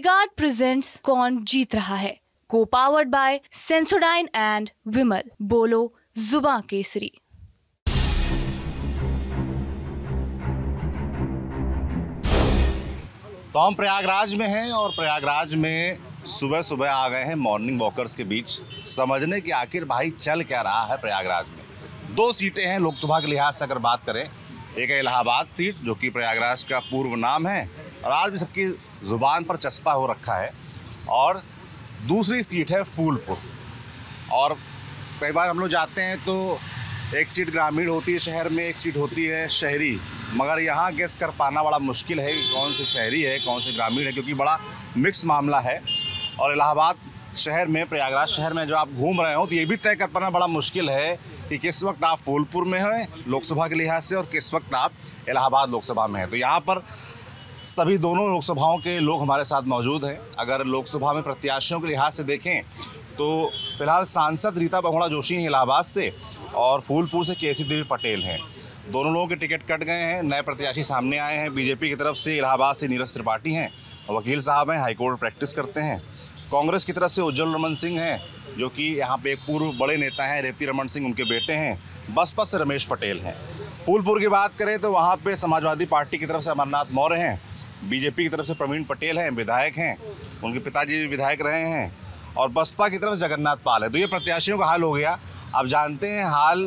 V-Guard presents कौन जीत रहा है, को पावर्ड बाय सेंसोडाइन एंड विमल। बोलो जुबां केसरी। तो हम प्रयागराज में हैं और प्रयागराज में सुबह सुबह आ गए हैं मॉर्निंग वॉकर्स के बीच समझने की आखिर भाई चल क्या रहा है प्रयागराज में। 2 सीटें हैं लोकसभा के लिहाज से अगर बात करें, एक है इलाहाबाद सीट जो कि प्रयागराज का पूर्व नाम है और आज भी सबकी ज़ुबान पर चस्पा हो रखा है, और दूसरी सीट है फूलपुर। और कई बार हम लोग जाते हैं तो एक सीट ग्रामीण होती है शहर में, एक सीट होती है शहरी, मगर यहाँ गेस कर पाना बड़ा मुश्किल है कि कौन से शहरी है कौन से ग्रामीण है, क्योंकि बड़ा मिक्स मामला है। और इलाहाबाद शहर में, प्रयागराज शहर में जब आप घूम रहे हो तो ये भी तय कर पाना बड़ा मुश्किल है कि किस वक्त आप फूलपुर में हैं लोकसभा के लिहाज से और किस वक्त आप इलाहाबाद लोकसभा में हैं। तो यहाँ पर सभी दोनों लोकसभाओं के लोग हमारे साथ मौजूद हैं। अगर लोकसभा में प्रत्याशियों के लिहाज से देखें तो फिलहाल सांसद रीता बहुगुणा जोशी हैं इलाहाबाद से और फूलपुर से केसी देवी पटेल हैं। दोनों लोगों के टिकट कट गए हैं, नए प्रत्याशी सामने आए हैं। बीजेपी की तरफ से इलाहाबाद से नीरज त्रिपाठी हैं, वकील साहब हैं, हाईकोर्ट प्रैक्टिस करते हैं। कांग्रेस की तरफ से उज्जवल रमन सिंह हैं जो कि यहाँ पे एक पूर्व बड़े नेता हैं, रेवती रमन सिंह उनके बेटे हैं। बसपा से रमेश पटेल हैं। फूलपुर की बात करें तो वहाँ पे समाजवादी पार्टी की तरफ से अमरनाथ मौर्य हैं, बीजेपी की तरफ से प्रवीण पटेल हैं, विधायक हैं, उनके पिताजी भी विधायक रहे हैं, और बसपा की तरफ से जगन्नाथ पाल है। तो ये प्रत्याशियों का हाल हो गया। अब जानते हैं हाल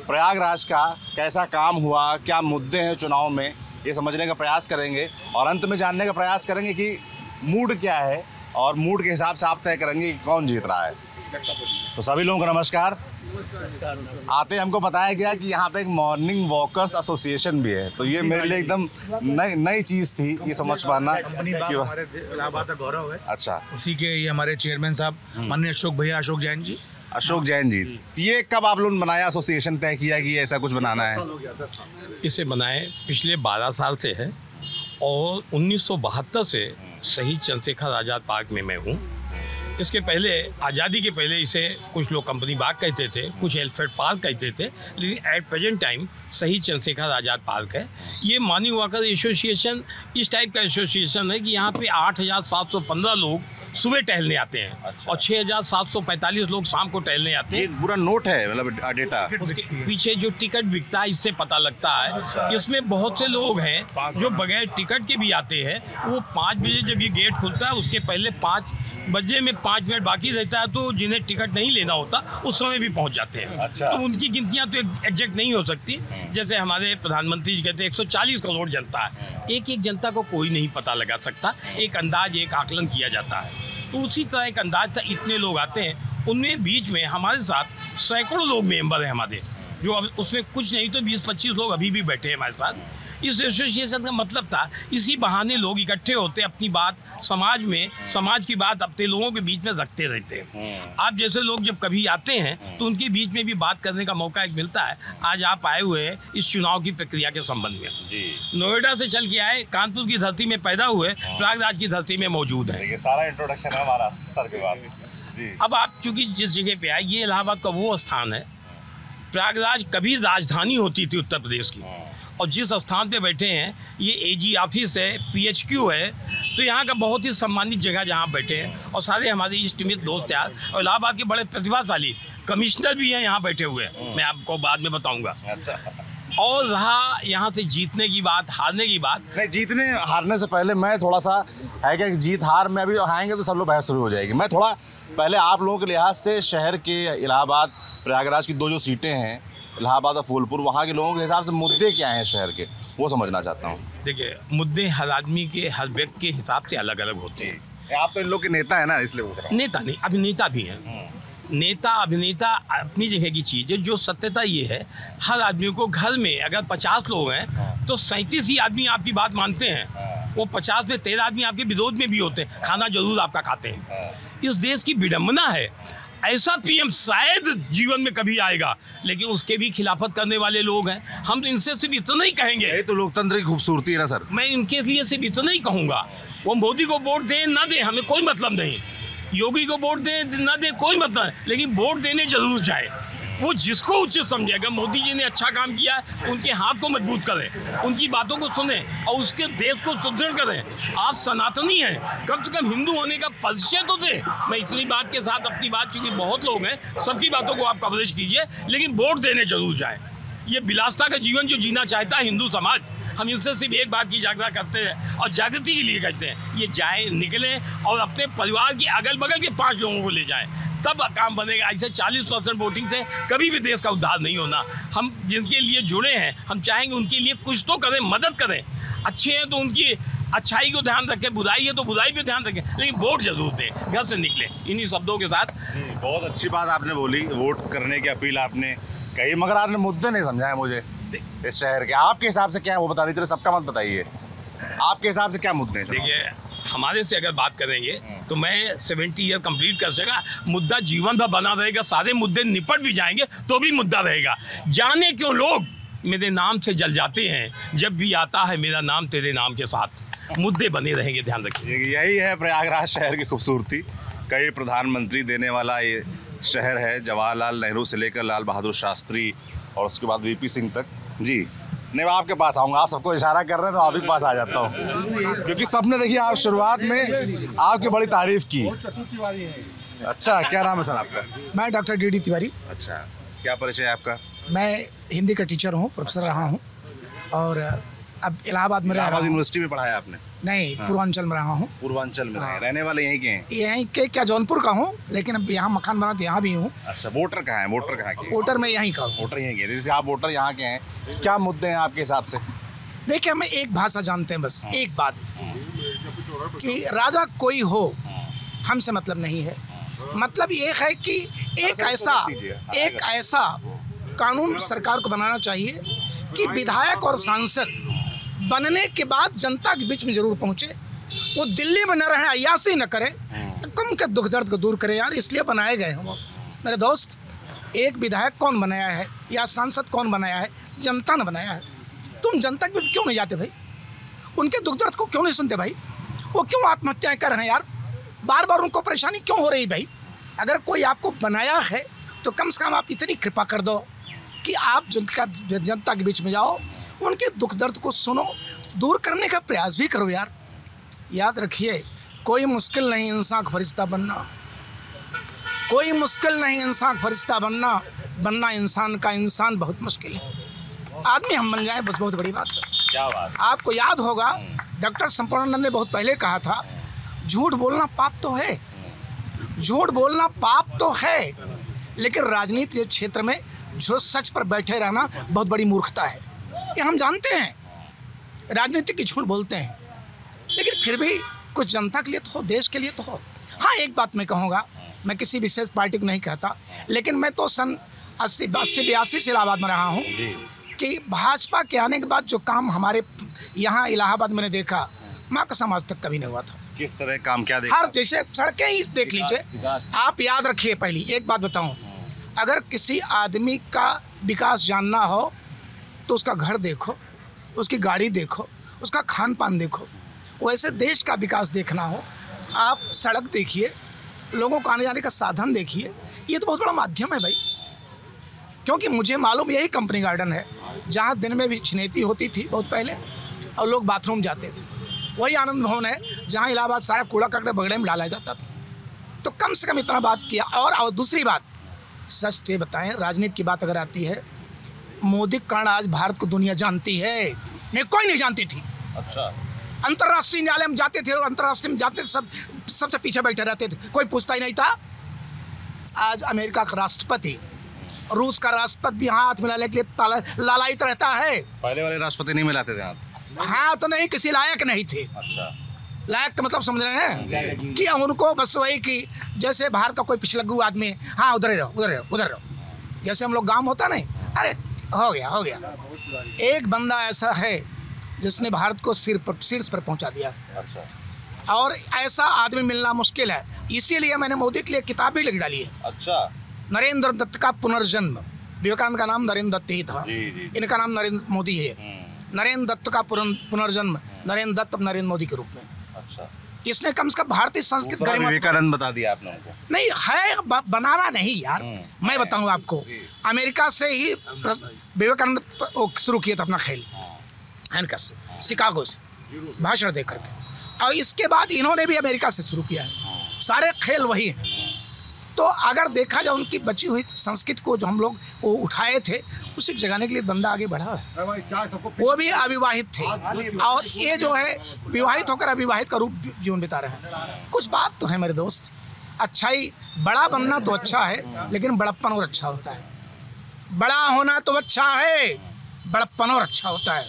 प्रयागराज का कैसा काम हुआ, क्या मुद्दे हैं चुनाव में, ये समझने का प्रयास करेंगे और अंत में जानने का प्रयास करेंगे कि मूड क्या है, और मूड के हिसाब से आप तय करेंगे कि कौन जीत रहा है। तो सभी लोगों को नमस्कार। आते हमको बताया गया कि यहाँ पे एक मॉर्निंग वॉकर्स एसोसिएशन भी है, तो ये मेरे लिए एकदम नई चीज़ थी ये समझ पाना कि हमारे इलाहाबाद का गौरव है। अच्छा, उसी के ये हमारे चेयरमैन साहब माननीय अशोक जैन जी। ये कब आप लोगों ने बनाया एसोसिएशन, तय किया कि ऐसा कुछ बनाना है? इसे बनाए पिछले 12 साल से है और 1972 से शहीद चंद्रशेखर आज़ाद पार्क में मैं हूँ। इसके पहले, आज़ादी के पहले इसे कुछ लोग कंपनी बाग कहते थे, कुछ एल्फ्रेड पार्क कहते थे, लेकिन एट प्रेजेंट टाइम शहीद चंद्रशेखर आज़ाद पार्क है। ये मॉर्निंग वॉकर एसोसिएशन इस टाइप का एसोसिएशन है कि यहाँ पे 8,715 लोग सुबह टहलने आते हैं। अच्छा। और 6,745 लोग शाम को टहलने आते हैं। पूरा नोट है, मतलब डेटा। उसके पीछे जो टिकट बिकता है इससे पता लगता है। अच्छा। इसमें बहुत से लोग हैं जो बगैर टिकट के भी आते हैं। वो 5 बजे जब ये गेट खुलता है उसके पहले 5 बजे में 5 मिनट बाकी रहता है, तो जिन्हें टिकट नहीं लेना होता उस समय भी पहुंच जाते हैं। अच्छा। तो उनकी गिनतियां तो एग्जैक्ट नहीं हो सकती। जैसे हमारे प्रधानमंत्री जी कहते हैं 140 करोड़ जनता है, एक एक जनता को कोई नहीं पता लगा सकता, एक अंदाज, एक आकलन किया जाता है। तो उसी तरह एक अंदाज था, इतने लोग आते हैं। उनमें बीच में हमारे साथ सैकड़ों लोग मेंबर हैं हमारे, जो अब उसमें कुछ नहीं तो 20-25 लोग अभी भी बैठे हैं हमारे साथ। इस एसोसिएशन का मतलब था इसी बहाने लोग इकट्ठे होते, अपनी बात समाज में, समाज की बात अपने लोगों के बीच में रखते रहते हैं। आप जैसे लोग जब कभी आते हैं तो उनके बीच में भी बात करने का मौका एक मिलता है। आज आप आए हुए हैं इस चुनाव की प्रक्रिया के संबंध में। नोएडा से चल के आए, कानपुर की धरती में पैदा हुए, प्रयागराज की धरती में मौजूद है। ये सारा इंट्रोडक्शन है हमारा सर के पास। अब आप चूंकि जिस जगह पे आए, ये इलाहाबाद का वो स्थान है, प्रयागराज कभी राजधानी होती थी उत्तर प्रदेश की, और जिस स्थान पे बैठे हैं ये एजी ऑफिस है, PHQ है। तो यहाँ का बहुत ही सम्मानित जगह जहाँ बैठे हैं, और सारे हमारे इष्ट मित्र दोस्त यार, और इलाहाबाद के बड़े प्रतिभाशाली कमिश्नर भी हैं यहाँ बैठे हुए हैं, मैं आपको बाद में बताऊँगा। अच्छा। और रहा यहाँ से जीतने की बात, हारने की बात। नहीं, जीतने हारने से पहले मैं थोड़ा सा है कि जीत हार में अभी आएंगे तो सब लोग बहस शुरू हो जाएगी। मैं थोड़ा पहले आप लोगों के लिहाज से शहर के इलाहाबाद प्रयागराज की 2 जो सीटें हैं, इलाहाबाद और फूलपुर, वहाँ के लोगों के हिसाब से मुद्दे क्या हैं शहर के, वो समझना चाहता हूँ। देखिए, मुद्दे हर आदमी के, हर व्यक्ति के हिसाब से अलग अलग होते हैं। आप तो इन लोग के नेता है ना, इसलिए पूछ रहा हूँ। नेता नहीं, अभिनेता भी हैं। नेता अभिनेता अपनी जगह की चीज़ है। जो सत्यता ये है, हर आदमी को घर में अगर 50 लोग हैं तो 37 ही आदमी आपकी बात मानते हैं। वो 50 में 13 आदमी आपके विरोध में भी होते हैं, खाना जरूर आपका खाते हैं। इस देश की विडम्बना है, ऐसा पीएम शायद जीवन में कभी आएगा, लेकिन उसके भी खिलाफत करने वाले लोग हैं। हम इनसे सिर्फ इतना ही कहेंगे, ये तो लोकतंत्र की खूबसूरती है ना सर। मैं इनके लिए सिर्फ इतना ही कहूँगा, वो मोदी को वोट दें ना दें हमें कोई मतलब नहीं, योगी को वोट दे ना दे कोई मतलब नहीं, लेकिन वोट देने जरूर जाए। वो जिसको उचित समझे। अगर मोदी जी ने अच्छा काम किया है तो उनके हाथ को मजबूत करें, उनकी बातों को सुने और उसके देश को सुदृढ़ करें। आप सनातनी हैं, कम से कम हिंदू होने का परिचय तो दे। मैं इतनी बात के साथ अपनी बात, चूँकि बहुत लोग हैं, सबकी बातों को आप कवरेज कीजिए, लेकिन वोट देने जरूर जाएँ। ये विलासता का जीवन जो जीना चाहता है हिंदू समाज, हम इनसे सिर्फ एक बात की जागरूकता करते हैं और जागृति के लिए कहते हैं, ये जाएँ, निकलें और अपने परिवार के अगल बगल के 5 लोगों को ले जाएं, तब काम बनेगा। ऐसे 40% वोटिंग से कभी भी देश का उद्धार नहीं होना। हम जिनके लिए जुड़े हैं, हम चाहेंगे उनके लिए कुछ तो करें, मदद करें। अच्छे हैं तो उनकी अच्छाई को ध्यान रखें, बुराई है तो बुराई पे ध्यान रखें, लेकिन वोट जरूर दें, घर से निकलें। इन्हीं शब्दों के साथ बहुत अच्छी बात आपने बोली, वोट करने की अपील आपने कही, मगर आपने मुद्दे नहीं समझाए मुझे इस शहर के। आपके हिसाब से क्या है वो बता दीजिए, सबका मत बताइए। आपके हिसाब से क्या मुद्दे हैं? देखिए, हमारे से अगर बात करेंगे तो मैं 70 ईयर कंप्लीट कर सका, मुद्दा जीवन भर बना रहेगा। सारे मुद्दे निपट भी जाएंगे तो भी मुद्दा रहेगा। जाने क्यों लोग मेरे नाम से जल जाते हैं, जब भी आता है मेरा नाम तेरे नाम के साथ। मुद्दे बने रहेंगे, ध्यान रखिए। यही है प्रयागराज शहर की खूबसूरती। कई प्रधानमंत्री देने वाला ये शहर है, जवाहरलाल नेहरू से लेकर लाल बहादुर शास्त्री और उसके बाद वीपी सिंह तक। जी नहीं, मैं आपके पास आऊँगा, आप सबको इशारा कर रहे हैं तो आप ही के पास आ जाता हूँ, क्योंकि सबने देखिए आप शुरुआत में आपकी बड़ी तारीफ की। अच्छा, क्या नाम है सर आपका? मैं डॉक्टर डी तिवारी। अच्छा, क्या परिचय है आपका? मैं हिंदी का टीचर हूँ, प्रोफेसर रहा हूँ और अब इलाहाबाद में रह रहा हूँ। यूनिवर्सिटी में पढ़ाया आपने? नहीं, पूर्वांचल में रहा हूँ। पूर्वांचल में रहने वाले यहीं के हैं? यहीं के क्या, जौनपुर का हूँ, लेकिन अब यहाँ मकान बना तो यहाँ भी हूँ। अच्छा, वोटर कहाँ है? वोटर कहाँ के? वोटर में यहीं का हूँ। वोटर यहीं के, जैसे आप वोटर यहाँ के हैं, क्या मुद्दे हैं आपके हिसाब से? देखिए, हमें एक भाषा जानते हैं बस, एक बात, कि राजा कोई हो हमसे मतलब नहीं है। मतलब ये है कि एक ऐसा कानून सरकार को बनाना चाहिए कि विधायक और सांसद बनने के बाद जनता के बीच में जरूर पहुंचे। वो दिल्ली में न रहे, अय्याशी न करे, तो कम के दुख दर्द को दूर करें यार, इसलिए बनाए गए हम। मेरे दोस्त, एक विधायक कौन बनाया है या सांसद कौन बनाया है? जनता ने बनाया है। तुम जनता के बीच क्यों नहीं जाते भाई? उनके दुख दर्द को क्यों नहीं सुनते भाई? वो क्यों आत्महत्याएं कर रहे हैं यार? बार बार उनको परेशानी क्यों हो रही भाई? अगर कोई आपको बनाया है तो कम से कम आप इतनी कृपा कर दो कि आप जनता के बीच में जाओ, उनके दुख दर्द को सुनो, दूर करने का प्रयास भी करो यार। याद रखिए, कोई मुश्किल नहीं इंसान का फरिश्ता बनना, कोई मुश्किल नहीं इंसान का फरिश्ता बनना इंसान का इंसान बहुत मुश्किल है। आदमी हम बन जाए बस बहुत बड़ी बात है। क्या बात? आपको याद होगा डॉक्टर संपूर्णानंद ने बहुत पहले कहा था, झूठ बोलना पाप तो है, झूठ बोलना पाप तो है, लेकिन राजनीति क्षेत्र में जो सच पर बैठे रहना बहुत बड़ी मूर्खता है। ये हम जानते हैं, राजनीतिक की झूठ बोलते हैं, लेकिन फिर भी कुछ जनता के लिए तो हो, देश के लिए तो हो। हाँ, एक बात मैं कहूँगा, मैं किसी विशेष पार्टी को नहीं कहता, लेकिन मैं तो सन 80-82 से इलाहाबाद में रहा हूँ कि भाजपा के आने के बाद जो काम हमारे यहाँ इलाहाबाद में देखा, माँ कसम आज तक कभी नहीं हुआ था। किस तरह काम? क्या देखा? हर जैसे सड़कें ही देख लीजिए आप। याद रखिए, पहली एक बात बताऊं, अगर किसी आदमी का विकास जानना हो तो उसका घर देखो, उसकी गाड़ी देखो, उसका खान पान देखो। वैसे देश का विकास देखना हो, आप सड़क देखिए, लोगों को आने जाने का साधन देखिए। ये तो बहुत बड़ा माध्यम है भाई, क्योंकि मुझे मालूम यही कंपनी गार्डन है जहाँ दिन में भी छिनेती होती थी बहुत पहले और लोग बाथरूम जाते थे। वही आनंद भवन है जहाँ इलाहाबाद सारा कूड़ा कचरा बगड़े में डाला जाता था। तो कम से कम इतना बात किया। और दूसरी बात, सच तो ये बताएं, राजनीति की बात अगर आती है, मोदी के कारण आज भारत को दुनिया जानती है, नहीं कोई नहीं जानती थी। अच्छा, अंतर्राष्ट्रीय न्यायालय में जाते थे और अंतर्राष्ट्रीय में जाते थे, सबसे पीछे बैठे रहते थे, कोई पूछता ही नहीं था। आज अमेरिका का राष्ट्रपति, रूस का राष्ट्रपति भी हाथ मिलाने के लिए लालायित रहता है। पहले वाले राष्ट्रपति नहीं मिलाते थे आप? हाँ, तो नहीं, किसी लायक नहीं थे। अच्छा, लायक का मतलब समझ रहे हैं कि उनको बस वही कि जैसे भारत का कोई पिछलग्गू आदमी, हाँ उधर ही रहो, उधर रहो, उधर रहो, जैसे हम लोग गांव होता नहीं, अरे हो गया हो गया। एक बंदा ऐसा है जिसने भारत को शीर्ष पर पहुंचा दिया। अच्छा, और ऐसा आदमी मिलना मुश्किल है, इसीलिए मैंने मोदी के लिए किताब भी लिख डाली है। अच्छा, नरेंद्र दत्त का पुनर्जन्म। विवेकानंद का नाम नरेंद्र दत्त ही था, इनका नाम नरेंद्र मोदी है। नरेंद्र दत्त का पुनर्जन्म, नरेंद्र दत्त अब नरेंद्र मोदी के रूप में। अच्छा, इसने कम से कम भारतीय संस्कृति गरिमा विवेकानंद बता दिया आपने उनको। नहीं है, बनाना नहीं यार। मैं बताऊं आपको, अमेरिका से ही विवेकानंद शुरू किया था अपना खेल, हैंडकस से, शिकागो से भाषण दे करके, और इसके बाद इन्होंने भी अमेरिका से शुरू किया है। सारे खेल वही हैं। तो अगर देखा जाए उनकी बची हुई संस्कृति को जो हम लोग वो उठाए थे, उसे जगाने के लिए बंदा आगे बढ़ा है। वो भी अविवाहित थे, और ये जो है विवाहित होकर अविवाहित का रूप जीवन बिता रहे हैं। कुछ बात तो है मेरे दोस्त, अच्छाई, बड़ा बनना तो अच्छा है, लेकिन बड़प्पन और अच्छा होता है। बड़ा होना तो अच्छा है, बड़प्पन और अच्छा होता है।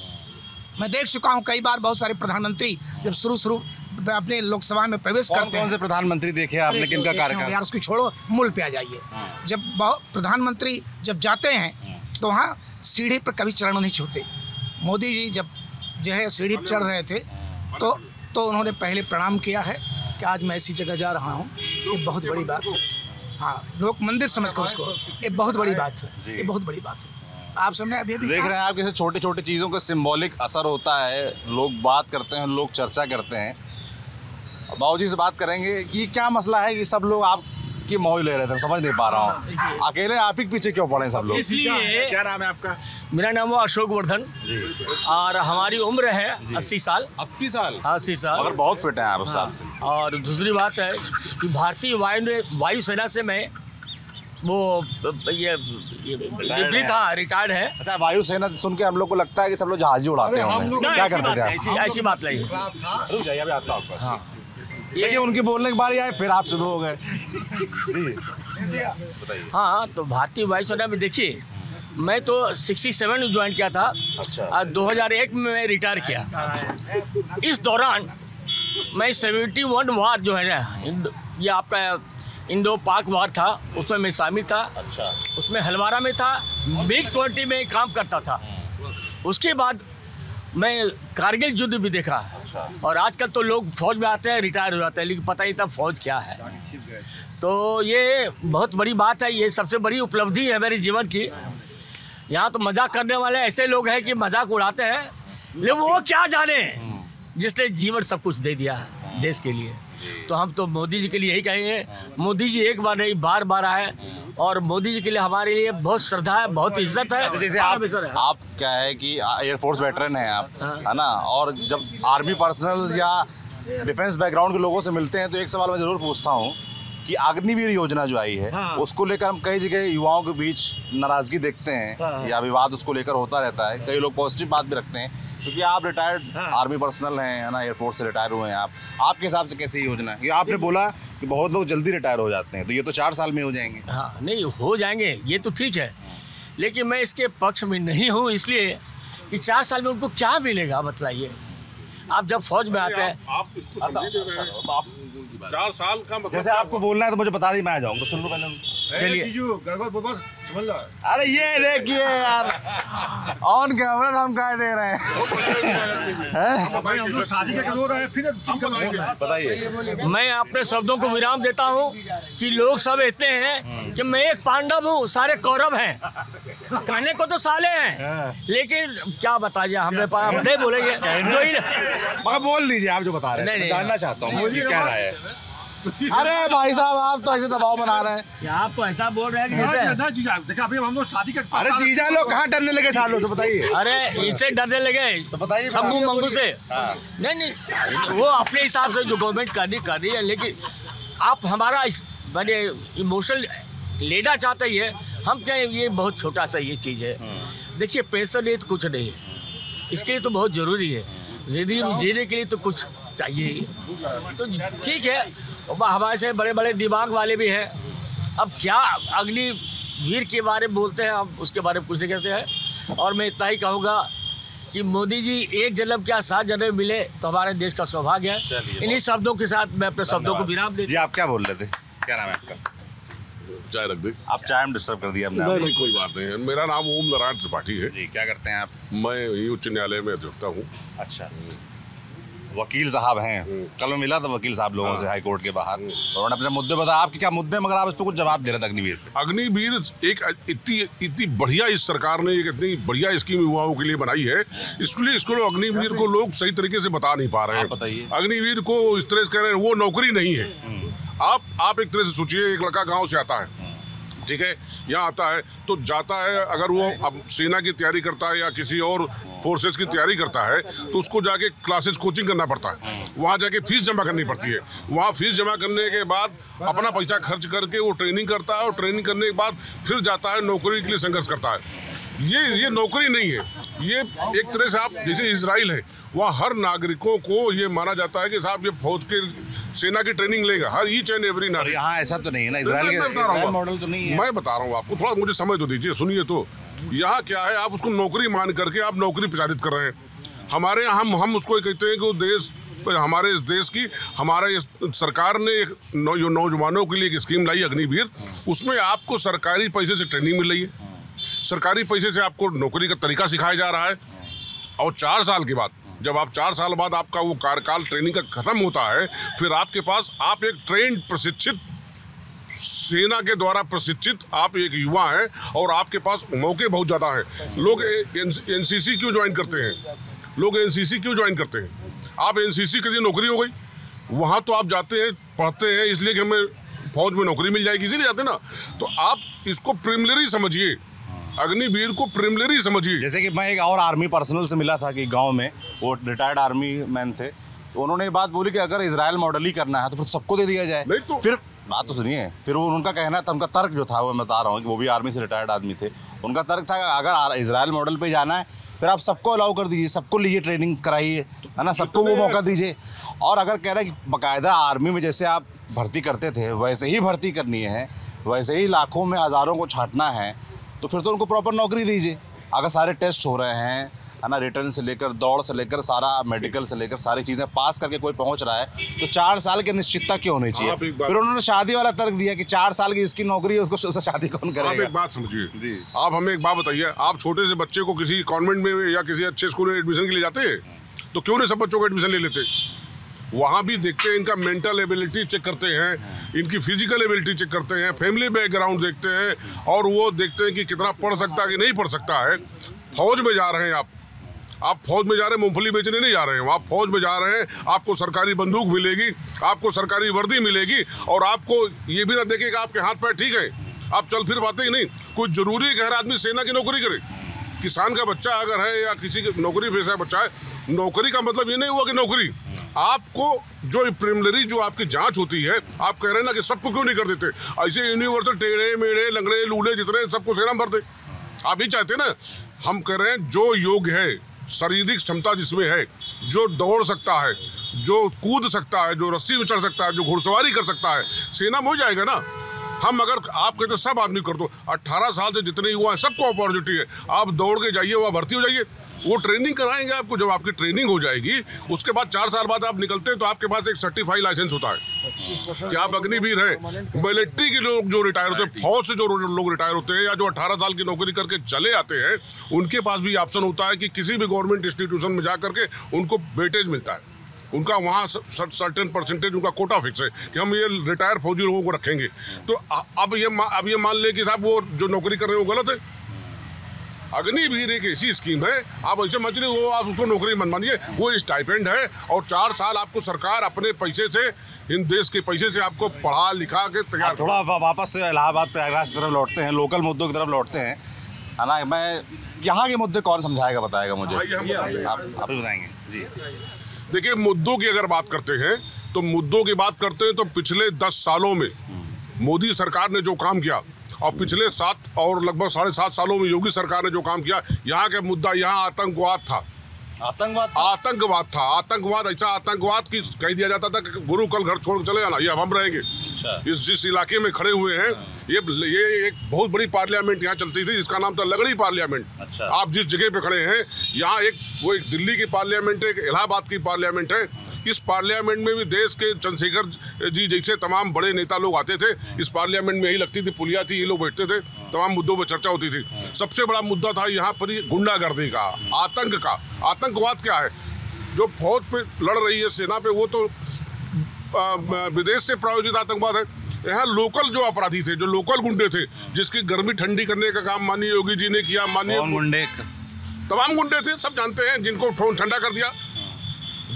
मैं देख चुका हूँ कई बार, बहुत सारे प्रधानमंत्री जब शुरू अपने लोकसभा में प्रवेश करते हैं। कौन से प्रधानमंत्री देखे आपने, किनका कार्यकाल? यार उसको छोड़ो, मूल पे आ जाइए। जब प्रधानमंत्री जब जाते हैं तो वहाँ सीढ़ी पर कभी चरण नहीं छूते। मोदी जी जब जो है सीढ़ी पर चढ़ रहे थे तो उन्होंने पहले प्रणाम किया है कि आज मैं ऐसी जगह जा रहा हूँ, ये बहुत बड़ी बात है। हाँ, लोग मंदिर समझकर उसको, ये बहुत बड़ी बात है, ये बहुत बड़ी बात है। आप सबने अभी देख रहे हैं आप कैसे छोटी छोटी चीज़ों का सिंबॉलिक असर होता है। लोग बात करते हैं, लोग चर्चा करते हैं। बाबूजी से बात करेंगे कि क्या मसला है, ये सब लोग आपकी मौज ले रहे थे, समझ नहीं पा रहा हूँ। अकेले आप ही के पीछे क्यों पड़े सब लोग? इसलिए क्या नाम है आपका? मेरा नाम है अशोक वर्धन और हमारी उम्र है 80 साल। 80 साल? 80 साल। मगर बहुत फिट हैं आप उस हिसाब से। और दूसरी बात है कि भारतीय वायुसेना से मैं ये निवृत्त, हाँ, रिटायर्ड है। अच्छा, वायुसेना सुन के हम लोग को लगता है कि सब लोग जहाज उड़ाते होंगे। क्या करते थे आप? ऐसी बात नहीं। रुक जाइए, अभी आता हूँ आपको। हाँ, ये उनके बोलने की बारी आए, फिर आप शुरू हो गए। जी बताइए। हाँ, तो भारतीय वायुसेना में देखिए, मैं तो 67 में ज्वाइन किया था। अच्छा। और 2001 में मैं रिटायर किया। इस दौरान मैं 71 वार जो है ना, ये आपका इंडो पाक वार था, उसमें मैं शामिल था। अच्छा। उसमें हलवारा में था, MiG-20 में काम करता था। उसके बाद मैं कारगिल युद्ध भी देखा। अच्छा। और आजकल तो लोग फौज में आते हैं, रिटायर हो जाते हैं, लेकिन पता ही था फौज क्या है। तो ये बहुत बड़ी बात है, ये सबसे बड़ी उपलब्धि है मेरे जीवन की। यहाँ तो मजाक करने वाले ऐसे लोग हैं कि मजाक उड़ाते हैं, लेकिन वो क्या जाने जिसने जीवन सब कुछ दे दिया है देश के लिए। तो हम तो मोदी जी के लिए यही कहेंगे, मोदी जी एक बार नहीं बार बार आए, और मोदी जी के लिए हमारे लिए बहुत श्रद्धा है, बहुत इज्जत है। जैसे आप क्या है कि एयरफोर्स वेटरन हैं आप, है ना, और जब आर्मी पर्सनल्स या डिफेंस बैकग्राउंड के लोगों से मिलते हैं तो एक सवाल मैं ज़रूर पूछता हूँ कि अग्निवीर योजना जो आई है, उसको लेकर हम कई जगह युवाओं के बीच नाराज़गी देखते हैं या विवाद उसको लेकर होता रहता है। कई लोग पॉजिटिव बात भी रखते हैं, क्योंकि आप रिटायर्ड आर्मी पर्सनल हैं, है ना, एयरफोर्स से रिटायर हुए हैं आप। आपके हिसाब से कैसी योजना है? आपने बोला कि बहुत लोग जल्दी रिटायर हो जाते हैं, तो ये तो 4 साल में हो जाएंगे। हाँ, नहीं हो जाएंगे, ये तो ठीक है, लेकिन मैं इसके पक्ष में नहीं हूँ, इसलिए कि 4 साल में उनको क्या मिलेगा बताइए। आप जब फौज में आते हैं, आप 4 साल का मतलब, जैसे आपको बोलना है तो मुझे बता दी, मैं आ जाऊंगा। सुन लो पहले। चलिए। अरे ये देखिए यार, ऑन कैमरा हम कह दे रहे हैं। शादी के हो रहा है, फिर बताइए। मैं अपने शब्दों को विराम देता हूँ कि लोग सब इतने हैं कि मैं एक पांडव हूँ, सारे कौरव हैं। कहने को तो साले हैं, लेकिन क्या बताइए, हमें नहीं बोलेंगे। मगर बोल दीजिए आप जो बता रहे हैं, मैं जानना चाहता हूँ क्या राय है। अरे भाई साहब, आप तो ऐसे दबाव बना रहे हैं। क्या आप तो ऐसा बोल रहे हैं कि जैसे देखा अभी हम लोग शादी का। अरे जीजा लोग कहाँ डरने लगे सालों से, बताइए। अरे इससे डरने लगे तो बताइए, शंभू मंगू से। नहीं, वो अपने हिसाब से जो गवर्नमेंट कर रही है, लेकिन आप हमारा मैंने इमोशनल लेना चाहते ही है। हम क्या, ये बहुत छोटा सा ये चीज़ है। देखिए, पैसा नहीं तो कुछ नहीं है, इसके लिए तो बहुत ज़रूरी है। जीने के लिए तो कुछ चाहिए, तो ठीक है। हमारे से बड़े बड़े दिमाग वाले भी हैं। अब क्या अग्निवीर के बारे में बोलते हैं, हम उसके बारे में कुछ नहीं कहते हैं। और मैं इतना ही कहूँगा कि मोदी जी एक जन्म क्या 7 जन्म मिले तो हमारे देश का सौभाग्य है। इन्हीं शब्दों के साथ मैं अपने शब्दों को विराम दे। जी, आप क्या बोल रहे थे? क्या नाम है आपका? चाय रख दे। आप चाय में डिस्टर्ब कर दिया हमने। नहीं, कोई बात नहीं है। मेरा नाम ओम नारायण त्रिपाठी है। जी, क्या करते हैं आप? मैं उच्च न्यायालय में अधिवक्ता हूँ। अच्छा, वकील साहब हैं, कल मैं मिला था वकील साहब लोगों से हाई कोर्ट के बाहर, उन्होंने अपने मुद्दे बताया। आपके क्या मुद्दे, मगर आप इस पर कुछ जवाब दे रहे थे अग्निवीर पे। अग्निवीर एक इतनी बढ़िया इस सरकार ने एक इतनी बढ़िया स्कीम युवाओं के लिए बनाई है, इसलिए इसको अग्निवीर को लोग सही तरीके से बता नहीं पा रहे हैं। अग्निवीर को इस तरह से कह रहे हैं वो नौकरी नहीं है। आप एक तरह से सोचिए, एक लड़का गाँव से आता है, ठीक है, यहाँ आता है तो जाता है, अगर वो अब सेना की तैयारी करता है या किसी और फोर्सेस की तैयारी करता है तो उसको जाके क्लासेस कोचिंग करना पड़ता है, वहाँ जाके फीस जमा करनी पड़ती है। वहाँ फीस जमा करने के बाद अपना पैसा खर्च करके वो ट्रेनिंग करता है, और ट्रेनिंग करने के बाद फिर जाता है नौकरी के लिए संघर्ष करता है। ये नौकरी नहीं है, ये एक तरह से आप जैसे इजराइल है, वहाँ हर नागरिकों को ये माना जाता है कि साहब ये फौज के सेना की ट्रेनिंग लेगा, हर ईच एंड एवरी नागरिक। यहाँ ऐसा तो नहीं है ना, इजराइल मॉडल तो नहीं है। मैं बता रहा हूँ आपको, थोड़ा मुझे समझ तो दीजिए, सुनिए तो। यहाँ क्या है, आप उसको नौकरी मान करके आप नौकरी प्रचारित कर रहे हैं। हमारे यहाँ हम उसको कहते हैं कि देश, हमारे इस देश की हमारे सरकार ने एक नौजवानों के लिए एक स्कीम लाई अग्निवीर, उसमें आपको सरकारी पैसे से ट्रेनिंग मिल रही है, सरकारी पैसे से आपको नौकरी का तरीका सिखाया जा रहा है। और 4 साल के बाद, जब आप 4 साल बाद आपका वो कार्यकाल ट्रेनिंग का खत्म होता है, फिर आपके पास आप एक ट्रेंड प्रशिक्षित, सेना के द्वारा प्रशिक्षित आप एक युवा हैं, और आपके पास मौके बहुत ज़्यादा हैं। लोग एनसीसी क्यों ज्वाइन करते हैं? लोग एनसीसी क्यों ज्वाइन करते हैं? आप एनसीसी के लिए नौकरी हो गई, वहाँ तो आप जाते हैं, पढ़ते हैं इसलिए कि हमें फौज में नौकरी मिल जाएगी, इसीलिए जाते हैं ना। तो आप इसको प्रिमिलरी समझिए, अग्निवीर को प्रिमिलरी समझिए। जैसे कि मैं एक और आर्मी पर्सनल से मिला था कि गांव में, वो रिटायर्ड आर्मी मैन थे, तो उन्होंने ये बात बोली कि अगर इजराइल मॉडल ही करना है तो फिर सबको दे दिया जाए। तो फिर बात तो सुनिए, फिर वो उनका कहना था, उनका तर्क जो था वो मैं बता रहा हूँ कि वो भी आर्मी से रिटायर्ड आदमी थे, उनका तर्क था अगर इजराइल मॉडल पे जाना है फिर आप सबको अलाउ कर दीजिए, सबको लीजिए, ट्रेनिंग कराइए, है ना, सबको वो मौका दीजिए। और अगर कह रहे हैं कि बाकायदा आर्मी में जैसे आप भर्ती करते थे वैसे ही भर्ती करनी है, वैसे ही लाखों में हज़ारों को छांटना है, तो फिर तो उनको प्रॉपर नौकरी दीजिए। अगर सारे टेस्ट हो रहे हैं, है ना, रिटर्न से लेकर, दौड़ से लेकर, सारा मेडिकल से लेकर सारी चीज़ें पास करके कोई पहुंच रहा है, तो 4 साल की निश्चितता क्यों होनी चाहिए? फिर उन्होंने शादी वाला तर्क दिया कि 4 साल की इसकी नौकरी है, उसको उससे शादी कौन करेगा? आप एक बात समझिए, आप हमें एक बात बताइए, आप छोटे से बच्चे को किसी कॉन्वेंट में या किसी अच्छे स्कूल में एडमिशन के लिए जाते हैं, तो क्यों नहीं सब बच्चों को एडमिशन ले लेते? वहाँ भी देखते हैं, इनका मेंटल एबिलिटी चेक करते हैं, इनकी फिजिकल एबिलिटी चेक करते हैं, फैमिली बैकग्राउंड देखते हैं, और वो देखते हैं कि कितना पढ़ सकता है कि नहीं पढ़ सकता है। फौज में जा रहे हैं आप फौज में जा रहे हैं, मूंगफली बेचने नहीं जा रहे हैं, आप फौज में जा रहे हैं, आपको सरकारी बंदूक मिलेगी, आपको सरकारी वर्दी मिलेगी, और आपको ये भी ना देखें कि आपके हाथ पैर ठीक है, आप चल फिर पाते ही नहीं। कोई जरूरी है कि हर आदमी सेना की नौकरी करे? किसान का बच्चा अगर है या किसी की नौकरी पेशा बच्चा है, नौकरी का मतलब ये नहीं हुआ कि नौकरी। आपको जो प्रिमिलरी जो आपकी जांच होती है, आप कह रहे हैं ना कि सबको क्यों नहीं कर देते? ऐसे यूनिवर्सल टेढ़े मेढ़े लंगड़े लूले जितने सबको सेना में भर दे। आप ही चाहते ना, हम कह रहे हैं जो योग्य है, शारीरिक क्षमता जिसमें है, जो दौड़ सकता है, जो कूद सकता है, जो रस्सी में चढ़ सकता है, जो घुड़सवारी कर सकता है, सेना में हो जाएगा ना। हम अगर आप कहते सब आदमी कर दो, 18 साल से जितने युवा हैं सबको अपॉर्चुनिटी है, आप दौड़ के जाइए, वहाँ भर्ती हो जाइए, वो ट्रेनिंग कराएंगे आपको। जब आपकी ट्रेनिंग हो जाएगी, उसके बाद 4 साल बाद आप निकलते हैं तो आपके पास एक सर्टिफाइड लाइसेंस होता है कि आप अग्निवीर हैं। मिलिट्री के लोग जो रिटायर होते हैं, फौज से जो लोग रिटायर होते हैं, या जो 18 साल की नौकरी करके चले आते हैं, उनके पास भी ऑप्शन होता है कि किसी भी गवर्नमेंट इंस्टीट्यूशन में जा करके उनको वेटेज मिलता है, उनका वहाँ सर्टेन परसेंटेज उनका कोटा फिक्स है कि हम ये रिटायर फौजी लोगों को रखेंगे। तो अब ये मान ले कि साहब वो जो नौकरी कर रहे हैं वो गलत है। अग्निवीर एक ऐसी स्कीम है, आप ऐसे मत लीजिए वो आप उसको नौकरी मन मानिए, वो स्टाइपेंड है, और 4 साल आपको सरकार अपने पैसे से, इन देश के पैसे से आपको पढ़ा लिखा के तैयार। थोड़ा वापस से इलाहाबाद प्रयागराज की तरफ लौटते हैं, लोकल मुद्दों की तरफ लौटते हैं, है ना। मैं यहाँ के मुद्दे कौन समझाएगा, बताएगा मुझे, आप ही बताएंगे जी। देखिए, मुद्दों की अगर बात करते हैं तो मुद्दों की बात करते हैं तो पिछले 10 सालों में मोदी सरकार ने जो काम किया, और पिछले 7 और लगभग 7.5 सालों में योगी सरकार ने जो काम किया, यहाँ का मुद्दा यहाँ आतंकवाद था। आतंकवाद था, आतंकवाद ऐसा आतंकवाद की कह दिया जाता था कि गुरु कल घर छोड़ चले जाना, ये अब हम रहेंगे। जिस इलाके में खड़े हुए हैं, ये एक बहुत बड़ी पार्लियामेंट यहाँ चलती थी जिसका नाम था लगड़ी पार्लियामेंट। आप जिस जगह पे खड़े हैं, यहाँ एक दिल्ली की पार्लियामेंट है, एक इलाहाबाद की पार्लियामेंट है। इस पार्लियामेंट में भी देश के चंद्रशेखर जी जैसे तमाम बड़े नेता लोग आते थे। इस पार्लियामेंट में यही लगती थी, पुलिया थी, ये लोग बैठते थे, तमाम मुद्दों पर चर्चा होती थी। सबसे बड़ा मुद्दा था यहाँ पर गुंडागर्दी का, आतंक का। आतंकवाद क्या है? जो फौज पे लड़ रही है, सेना पे, वो तो विदेश से प्रायोजित आतंकवाद है। यहाँ लोकल जो अपराधी थे, जो लोकल गुंडे थे, जिसकी गर्मी ठंडी करने का काम माननीय योगी जी ने किया, माननीय गुंडे, तमाम गुंडे थे, सब जानते हैं, जिनको फोन ठंडा कर दिया,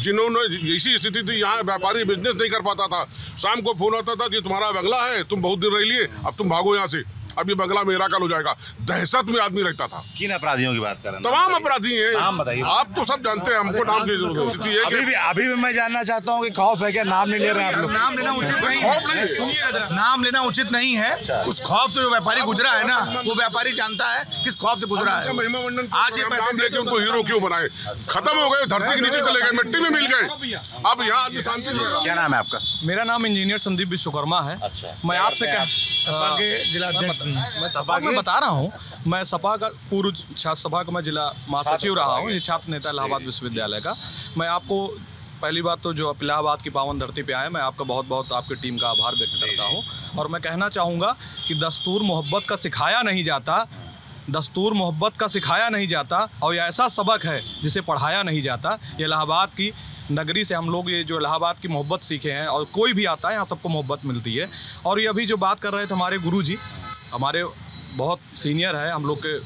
जिन्होंने, ऐसी स्थिति थी यहाँ व्यापारी बिजनेस नहीं कर पाता था, शाम को फोन आता था कि तुम्हारा बंगला है, तुम बहुत दिन रह लिए, अब तुम भागो यहाँ से, अब ये बंगला मेरा कल हो जाएगा। दहशत में आदमी रहता था। किन अपराधियों की बात कर रहे हैं? तमाम अपराधी हैं, नाम बताइए। आप तो सब जानते हैं, हमको नाम की स्थिति है। अभी भी मैं जानना चाहता हूँ कि खौफ है क्या? नाम नहीं ले रहे हैं आप लोग? नाम लेना उचित नहीं है, नाम लेना उचित नहीं है। उस खौफ से जो व्यापारी गुजरा है ना, वो व्यापारी जानता है किस खौफ से गुजरा है। महिमा मंडन आज ये नाम लेके उनको हीरो क्यों बनाए? खत्म हो गए, धरती के नीचे चले गए, मिट्टी में मिल गए, अब यहाँ आदमी शांति। क्या नाम है आपका? मेरा नाम इंजीनियर संदीप विश्वकर्मा है। मैं आपसे मैं बता रहा हूँ, मैं सपा का पूर्व छात्र सभा का मैं जिला महासचिव रहा हूँ, ये छात्र नेता इलाहाबाद विश्वविद्यालय का। मैं आपको पहली बात तो जो आप इलाहाबाद की पावन धरती पे आए, मैं आपका बहुत बहुत आपकी टीम का आभार व्यक्त करता हूँ। और मैं कहना चाहूँगा कि दस्तूर मोहब्बत का सिखाया नहीं जाता, दस्तूर मोहब्बत का सिखाया नहीं जाता, और ये ऐसा सबक है जिसे पढ़ाया नहीं जाता। ये इलाहाबाद की नगरी से हम लोग ये जो इलाहाबाद की मोहब्बत सीखे हैं, और कोई भी आता है यहाँ सबको मोहब्बत मिलती है। और ये अभी जो बात कर रहे थे हमारे गुरुजी, हमारे बहुत सीनियर है, हम लोग के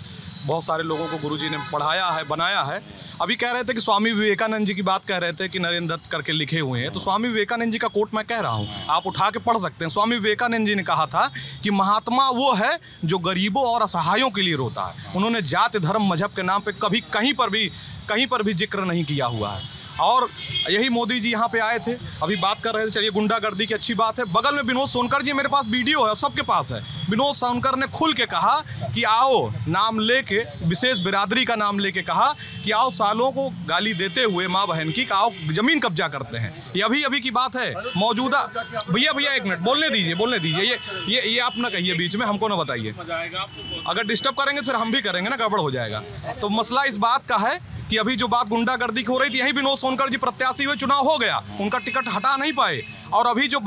बहुत सारे लोगों को गुरुजी ने पढ़ाया है, बनाया है। अभी कह रहे थे कि स्वामी विवेकानंद जी की बात कह रहे थे कि नरेंद्र दत्त करके लिखे हुए हैं, तो स्वामी विवेकानंद जी का कोट मैं कह रहा हूँ, आप उठा के पढ़ सकते हैं। स्वामी विवेकानंद जी ने कहा था कि महात्मा वो है जो गरीबों और असहायों के लिए रोता है। उन्होंने जाति धर्म मजहब के नाम पे कभी कहीं पर भी जिक्र नहीं किया हुआ है। और यही मोदी जी यहाँ पे आए थे, अभी बात कर रहे थे, चलिए गुंडागर्दी की अच्छी बात है, बगल में विनोद सोनकर जी, मेरे पास वीडियो है, सबके पास है। विनोद सोनकर ने खुल के कहा कि आओ, नाम लेके, विशेष बिरादरी का नाम लेके कहा कि आओ सालों को गाली देते हुए माँ बहन की, आओ जमीन कब्जा करते हैं। ये अभी की बात है, मौजूदा। भैया एक मिनट बोलने दीजिए, ये आप ना कहिए बीच में, हमको ना बताइए, अगर डिस्टर्ब करेंगे फिर हम भी करेंगे ना, गड़बड़ हो जाएगा। तो मसला इस बात का है कि अभी जो बात गुंडागर्दी की हो रही थी, यही विनोद सोनकर जी प्रत्याशी हुए, चुनाव हो गया, उनका टिकट हटा नहीं पाए। और अभी जो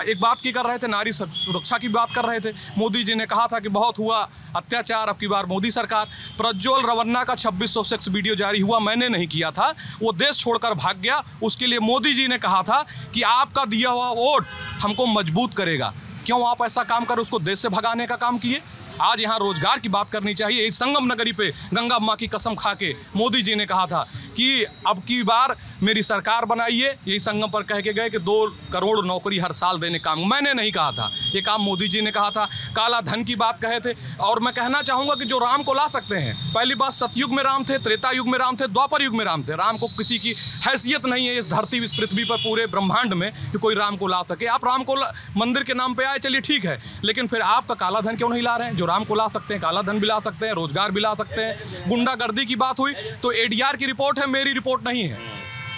एक बात की कर रहे थे, नारी सुरक्षा की बात कर रहे थे, मोदी जी ने कहा था कि बहुत हुआ अत्याचार, अब की बार मोदी सरकार। प्रज्वल रवन्ना का 2600 सेक्स वीडियो जारी हुआ, मैंने नहीं किया था, वो देश छोड़कर भाग गया, उसके लिए मोदी जी ने कहा था कि आपका दिया हुआ वोट हमको मजबूत करेगा। क्यों आप ऐसा काम कर उसको देश से भगाने का काम किए? आज यहाँ रोजगार की बात करनी चाहिए। इस संगम नगरी पे गंगा माँ की कसम खा के मोदी जी ने कहा था कि अब की बार मेरी सरकार बनाइए, यही संगम पर कह के गए कि 2 करोड़ नौकरी हर साल देने काम, मैंने नहीं कहा था, ये काम मोदी जी ने कहा था। काला धन की बात कहे थे। और मैं कहना चाहूँगा कि जो राम को ला सकते हैं, पहली बात सतयुग में राम थे, त्रेता युग में राम थे, द्वापर युग में राम थे। राम को किसी की हैसियत नहीं है इस धरती, इस पृथ्वी पर, पूरे ब्रह्मांड में कि कोई राम को ला सके। आप राम को मंदिर के नाम पर आए, चलिए ठीक है, लेकिन फिर आपका काला धन क्यों नहीं ला रहे हैं? जो राम को ला सकते हैं, काला धन भी ला सकते हैं, रोजगार भी ला सकते हैं। गुंडागर्दी की बात हुई तो ADR की रिपोर्ट है, मेरी रिपोर्ट नहीं है,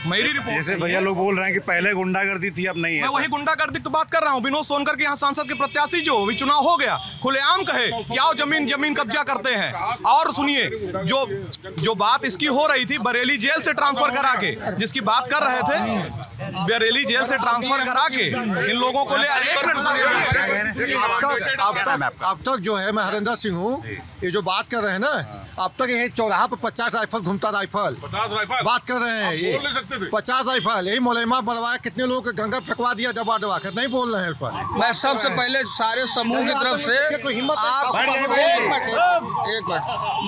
मेरी रिपोर्ट। जैसे भैया लोग बोल रहे हैं कि पहले गुंडागर्दी थी, अब नहीं है। मैं वही गुंडागर्दी तो बात कर रहा हूँ। विनोद सोनकर के यहाँ सांसद के प्रत्याशी जो अभी चुनाव हो गया, खुलेआम कहे कि आओ जमीन कब्जा करते हैं। और सुनिए, जो बात इसकी हो रही थी, बरेली जेल से ट्रांसफर करा के, जिसकी बात कर रहे थे, बरेली जेल से ट्रांसफर करा के इन लोगों को ले। अब तक जो है, मैं हरिंदर सिंह हूँ, ये जो बात कर रहे हैं ना, अब तक ये चौराहा पर 50 राइफल घूमता, राइफल बात कर रहे हैं, ये 50 राइफल, यही मोलेमा बनवाया, कितने लोगों को गंगा फेंकवा दिया, दबा कर, नहीं बोल रहे हैं इस पर। मैं सबसे पहले सारे समूह की तरफ से आप एक मिनट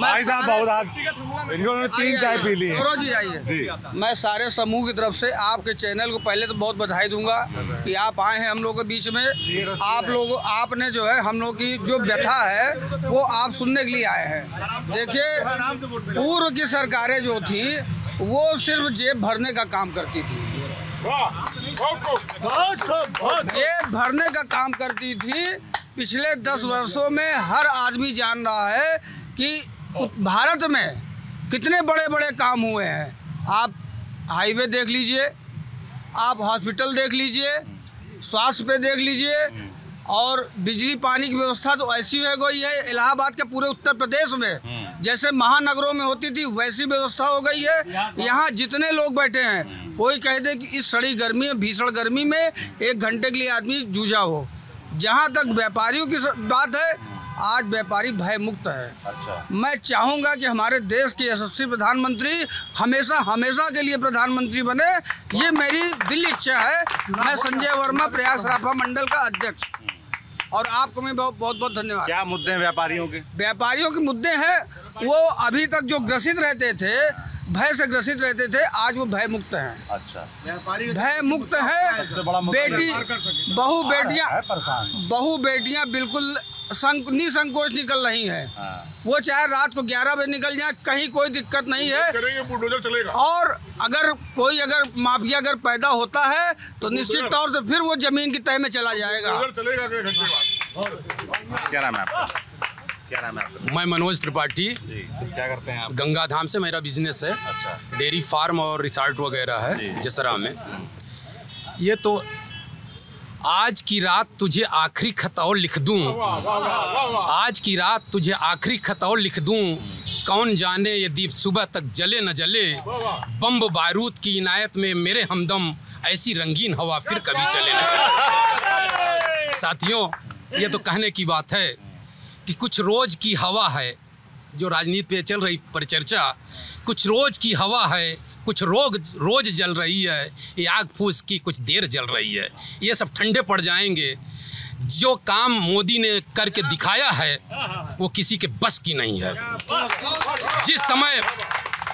भाई साहब बहुत इन्होंने 3 चाय पी ली है। जी आइए। मैं सारे समूह की तरफ से आपके चैनल को पहले तो बहुत बधाई दूंगा कि आप आए हैं हम लोगों के बीच में। आपने जो है हम लोग की जो व्यथा है वो आप सुनने के लिए आए हैं। देखिए, पूर्व की सरकारें जो थी वो सिर्फ जेब भरने का काम करती थी, जेब भरने का काम करती थी। पिछले 10 वर्षों में हर आदमी जान रहा है कि भारत में कितने बड़े बड़े काम हुए हैं। आप हाईवे देख लीजिए, आप हॉस्पिटल देख लीजिए, स्वास्थ्य पे देख लीजिए, और बिजली पानी की व्यवस्था तो ऐसी हो गई है इलाहाबाद के पूरे उत्तर प्रदेश में, जैसे महानगरों में होती थी वैसी व्यवस्था हो गई है। यहाँ जितने लोग बैठे हैं, कोई कह दे कि इस सड़ी गर्मी में, भीषण गर्मी में 1 घंटे के लिए आदमी जूझा हो। जहाँ तक व्यापारियों की बात है, आज व्यापारी भय मुक्त है। अच्छा। मैं चाहूँगा कि हमारे देश के यशस्वी प्रधानमंत्री हमेशा हमेशा के लिए प्रधानमंत्री बने, ये मेरी दिल इच्छा है। मैं संजय वर्मा, प्रयाग सराफा मंडल का अध्यक्ष, और आपको मैं बहुत बहुत धन्यवाद। क्या मुद्दे हैं व्यापारियों के? व्यापारियों के मुद्दे हैं, वो अभी तक जो ग्रसित रहते थे, भय से ग्रसित रहते थे, आज वो भय मुक्त हैं। अच्छा। भय मुक्त है। बहु बेटियां बिल्कुल निसंकोच निकल रही हैं। वो चाहे रात को 11 बजे निकल जाए, कहीं कोई दिक्कत नहीं है। बुलडोजर चलेगा। और अगर माफिया अगर पैदा होता है तो निश्चित तौर से फिर वो जमीन की तह में चला जाएगा। क्या नाम है आपका? क्या नाम है आपका? मैं मनोज त्रिपाठी। क्या करते हैं आप? गंगा धाम से मेरा बिजनेस है। अच्छा। डेयरी फार्म और रिसॉर्ट वगैरह है जसरा में। ये तो आज की रात तुझे आखिरी खत और लिख दूं, आज की रात तुझे आखिरी खत और लिख दूं, कौन जाने ये दीप सुबह तक जले न जले, बम बारूद की इनायत में मेरे हमदम, ऐसी रंगीन हवा फिर कभी चले न चले। साथियों, ये तो कहने की बात है कि कुछ रोज की हवा है, जो राजनीति पे चल रही परिचर्चा, कुछ रोज की हवा है, कुछ रोज जल रही है, ये आग फूस की कुछ देर जल रही है। ये सब ठंडे पड़ जाएंगे। जो काम मोदी ने करके दिखाया है वो किसी के बस की नहीं है। जिस समय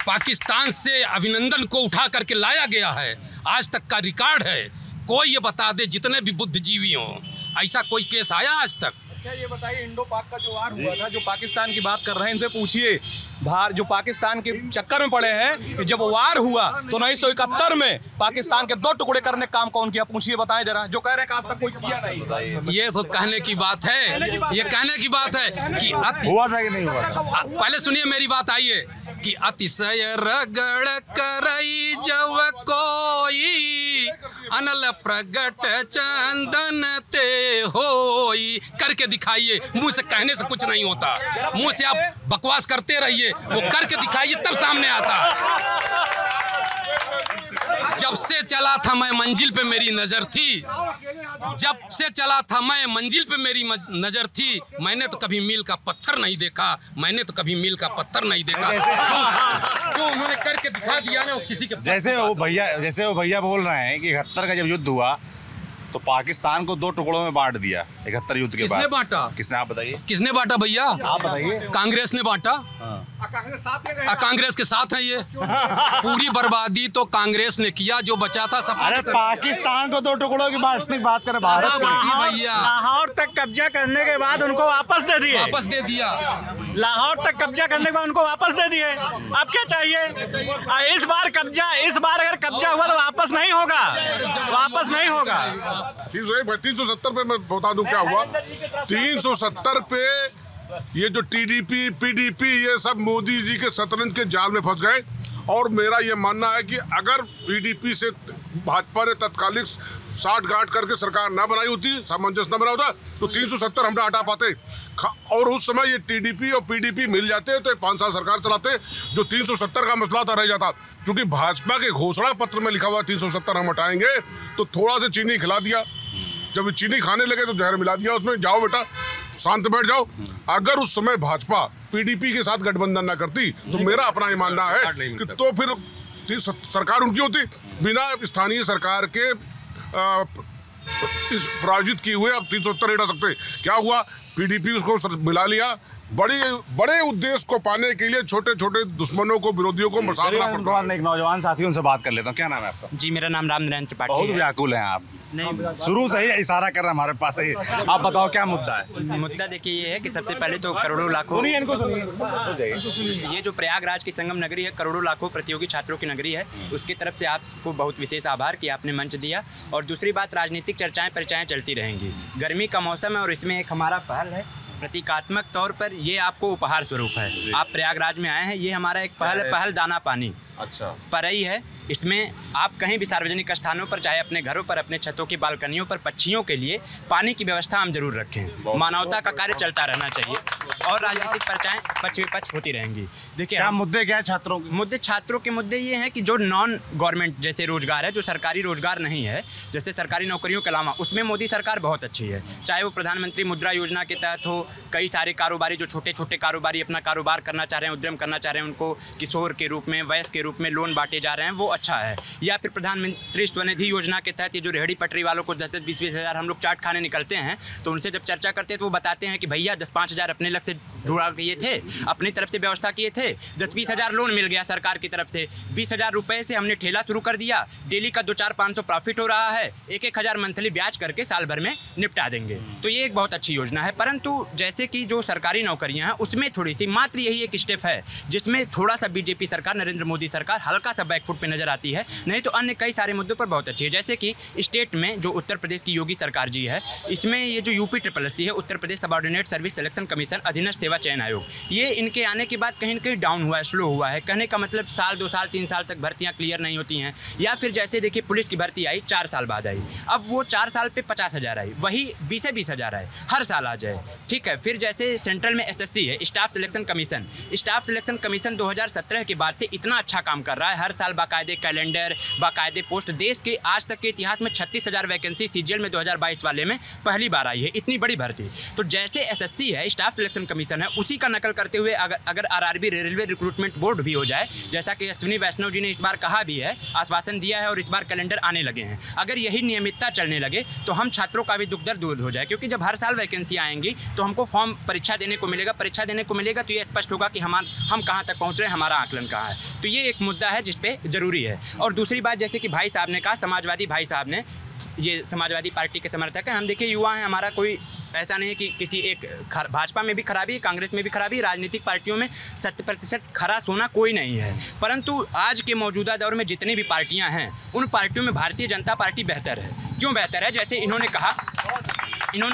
पाकिस्तान से अभिनंदन को उठा करके लाया गया है, आज तक का रिकॉर्ड है। कोई ये बता दे, जितने भी बुद्धिजीवी हों, ऐसा कोई केस आया आज तक? अच्छा, ये बताइए, इंडो पाक का जो वार हुआ था, जो पाकिस्तान की बात कर रहे हैं, इनसे पूछिए, जो पाकिस्तान के चक्कर में पड़े हैं कि जब वार हुआ तो 1971 में पाकिस्तान के 2 टुकड़े करने का काम कौन किया? पूछिए, बताएं जरा। जो कह रहे हैं कि आज तक कोई किया नहीं। ये तो कहने की बात है, ये कहने की बात है कि हुआ था कि नहीं हुआ था? पहले सुनिए मेरी बात, आइए कि अतिशय रगड़ करई जब कोई, अनल प्रगट चंदन ते होई। करके दिखाइए। मुंह से कहने से कुछ नहीं होता, मुंह से आप बकवास करते रहिए, वो करके दिखाइए तब सामने आता। जब से चला था मैं मंजिल पे मेरी नजर थी, जब से चला था मैं मंजिल पे मेरी नजर थी, मैंने तो कभी मील का पत्थर नहीं देखा, मैंने तो कभी मील का पत्थर नहीं देखा। जो उन्होंने करके दिखा दिया ना, वो किसी के जैसे वो भैया बोल रहे हैं कि 71 का जब युद्ध हुआ तो पाकिस्तान को 2 टुकड़ों में बांट दिया 71 युद्ध के बाद। किसने बांटा? किसने, आप बताइए। किसने बांटा भैया? आप बताइए। कांग्रेस ने बांटा। कांग्रेस के साथ है ये। पूरी बर्बादी तो कांग्रेस ने किया, जो बचा था सब। अरे पाकिस्तान को 2 टुकड़ों की बांटने की बात कर भारत की भैया। लाहौर तक कब्जा करने के बाद उनको वापस दे दिए। वापस दे दिया। लाहौर तक कब्जा करने के बाद उनको वापस दे दिए। अब क्या चाहिए? इस बार अगर कब्जा हुआ तो वापस नहीं होगा, वापस नहीं होगा। 370 पे मैं बता दूं क्या हुआ। 370 पे ये जो टीडीपी पीडीपी ये सब मोदी जी के शतरंज के जाल में फंस गए। और मेरा ये मानना है कि अगर पीडीपी से भाजपा ने तत्कालिक साठ गांठ करके सरकार ना बनाई होती, सामंजस्य न बना होता, तो 370 हम ना हटा पाते। और उस समय ये टीडीपी और पीडीपी मिल जाते तो 5 साल सरकार चलाते। जो 370 का मसला था रह जाता, क्योंकि भाजपा के घोषणा पत्र में लिखा हुआ 370 हम हटाएंगे, तो थोड़ा सा चीनी खिला दिया। जब चीनी खाने लगे तो जहर मिला दिया उसमें, जाओ बेटा शांत बैठ जाओ। अगर उस समय भाजपा पीडीपी के साथ गठबंधन ना करती तो मेरा अपना ये मानना है कि तो फिर सरकार उनकी होती, बिना स्थानीय सरकार के प्रायोजित किए हुए। अब 370 हटा सकते। क्या हुआ? पीडीपी उसको मिला लिया। बड़े उद्देश्य को पाने के लिए छोटे छोटे दुश्मनों को, विरोधियों को मसाला पड़ता है। एक नौजवान साथी, उनसे बात कर लेता हूँ। क्या नाम है आपका? जी, मेरा नाम रामनारायण त्रिपाठी है। बहुत व्याकुल हैं आप। नहीं, शुरू से ही इशारा कर रहे हैं हमारे पास ही। आप बताओ क्या मुद्दा है? मुद्दा देखिए ये है कि सबसे पहले तो करोड़ों लाखों, ये जो प्रयागराज की संगम नगरी है, करोड़ों लाखों प्रतियोगी छात्रों की नगरी है, उसकी तरफ से आपको बहुत विशेष आभार कि आपने मंच दिया। और दूसरी बात, राजनीतिक चर्चाएं परिचर्चाएं चलती रहेंगी। गर्मी का मौसम है और इसमें एक हमारा पहल है, प्रतीकात्मक तौर पर ये आपको उपहार स्वरूप है। आप प्रयागराज में आए हैं, ये हमारा एक पहल दाना पानी। अच्छा। परई है, इसमें आप कहीं भी सार्वजनिक स्थानों पर, चाहे अपने घरों पर, अपने छतों की बालकनियों पर पक्षियों के लिए पानी की व्यवस्था हम जरूर रखें। मानवता का कार्य चलता रहना चाहिए और राजनीतिक चर्चाएं पक्ष विपक्ष होती रहेंगी। देखिए मुद्दे क्या है छात्रों के? छात्रों के मुद्दे ये हैं कि जो नॉन गवर्नमेंट जैसे रोजगार है, जो सरकारी रोजगार नहीं है, जैसे सरकारी नौकरियों के अलावा, उसमें मोदी सरकार बहुत अच्छी है। चाहे वो प्रधानमंत्री मुद्रा योजना के तहत हो, कई सारे कारोबारी जो छोटे छोटे कारोबारी अपना कारोबार करना चाह रहे हैं, उद्यम करना चाह रहे हैं, उनको किशोर के रूप में, वयस्क के रूप में लोन बांटे जा रहे हैं, वो अच्छा है। या फिर प्रधानमंत्री स्वनिधि योजना के तहत ये जो रेहड़ी पटरी वालों को 10-10, 20-20 हज़ार हम लोग चाट खाने निकलते हैं, तो उनसे जब चर्चा करते हैं तो वो बताते हैं कि भैया 10-5 हज़ार अपने लग से जुड़ा किए थे, अपनी तरफ से व्यवस्था किए थे, 10-20 हज़ार लोन मिल गया सरकार की तरफ से, 20 हज़ार रुपये से हमने ठेला शुरू कर दिया, डेली का 2-4-500 प्रॉफिट हो रहा है, 1-1 हज़ार मंथली ब्याज करके साल भर में निपटा देंगे। तो ये एक बहुत अच्छी योजना है। परंतु जैसे कि जो सरकारी नौकरियां हैं उसमें थोड़ी सी, मात्र यही एक स्टेप है जिसमें थोड़ा सा बीजेपी सरकार, नरेंद्र मोदी सरकार हल्का सा बैकफुट पे नजर आती है, नहीं तो अन्य कई सारे मुद्दों पर बहुत अच्छी है। जैसे कि स्टेट में जो उत्तर प्रदेश की योगी सरकार जी है, इसमें ये जो UPSSC है, Uttar Pradesh subordinate service selection commission अधीनस्थ सेवा चयन आयोग, ये इनके आने के बाद कहीं ना कहीं डाउन हुआ है, स्लो हुआ है। कहने का मतलब साल 2 साल 3 साल तक भर्तियां क्लियर नहीं होती हैं। या फिर जैसे देखिए पुलिस की भर्ती आई 4 साल बाद आई, अब वो 4 साल पे 50 हज़ार आई, वही 20 हज़ार आए, हर साल आ जाए, ठीक है। फिर जैसे सेंट्रल में SSC है, staff selection commission, staff selection commission 2017 के बाद से इतना अच्छा काम कर रहा है, हर साल बाकायदे कैलेंडर, बाकायदे पोस्ट, देश के आज तक के इतिहास में 36 हज़ार वैकेंसी CGL में 2022 वाले में पहली बार आई है, इतनी बड़ी भर्ती। तो जैसे SSC है, स्टाफ सिलेक्शन कमीशन है, उसी का नकल करते हुए अगर RRB रेलवे रिक्रूटमेंट बोर्ड भी हो जाए, जैसा कि अश्विनी वैष्णव जी ने इस बार कहा भी है, आश्वासन दिया है और इस बार कैलेंडर आने लगे हैं, अगर यही नियमितता चलने लगे तो हम छात्रों का भी दुख दर्द दूर हो जाए। क्योंकि जब हर साल वैकेंसी आएंगी तो हमको फॉर्म परीक्षा देने को मिलेगा, तो ये स्पष्ट होगा कि हम कहाँ तक पहुँच रहे हैं, हमारा आकलन कहाँ है। तो ये एक मुद्दा है जिस पे जरूरी है। और दूसरी बात, जैसे कि भाई साहब ने कहा, समाजवादी भाई साहब ने, ये समाजवादी पार्टी के समर्थक हैं, हम देखिए युवा हैं, हमारा कोई ऐसा नहीं कि किसी एक भाजपा में भी खराबी, कांग्रेस में भी खराबी, राजनीतिक पार्टियों में 100% खरा सोना कोई नहीं है। परंतु आज के मौजूदा दौर में जितनी भी पार्टियां हैं, उन पार्टियों में भारतीय जनता पार्टी बेहतर है। क्यों बेहतर है? जैसे इन्होंने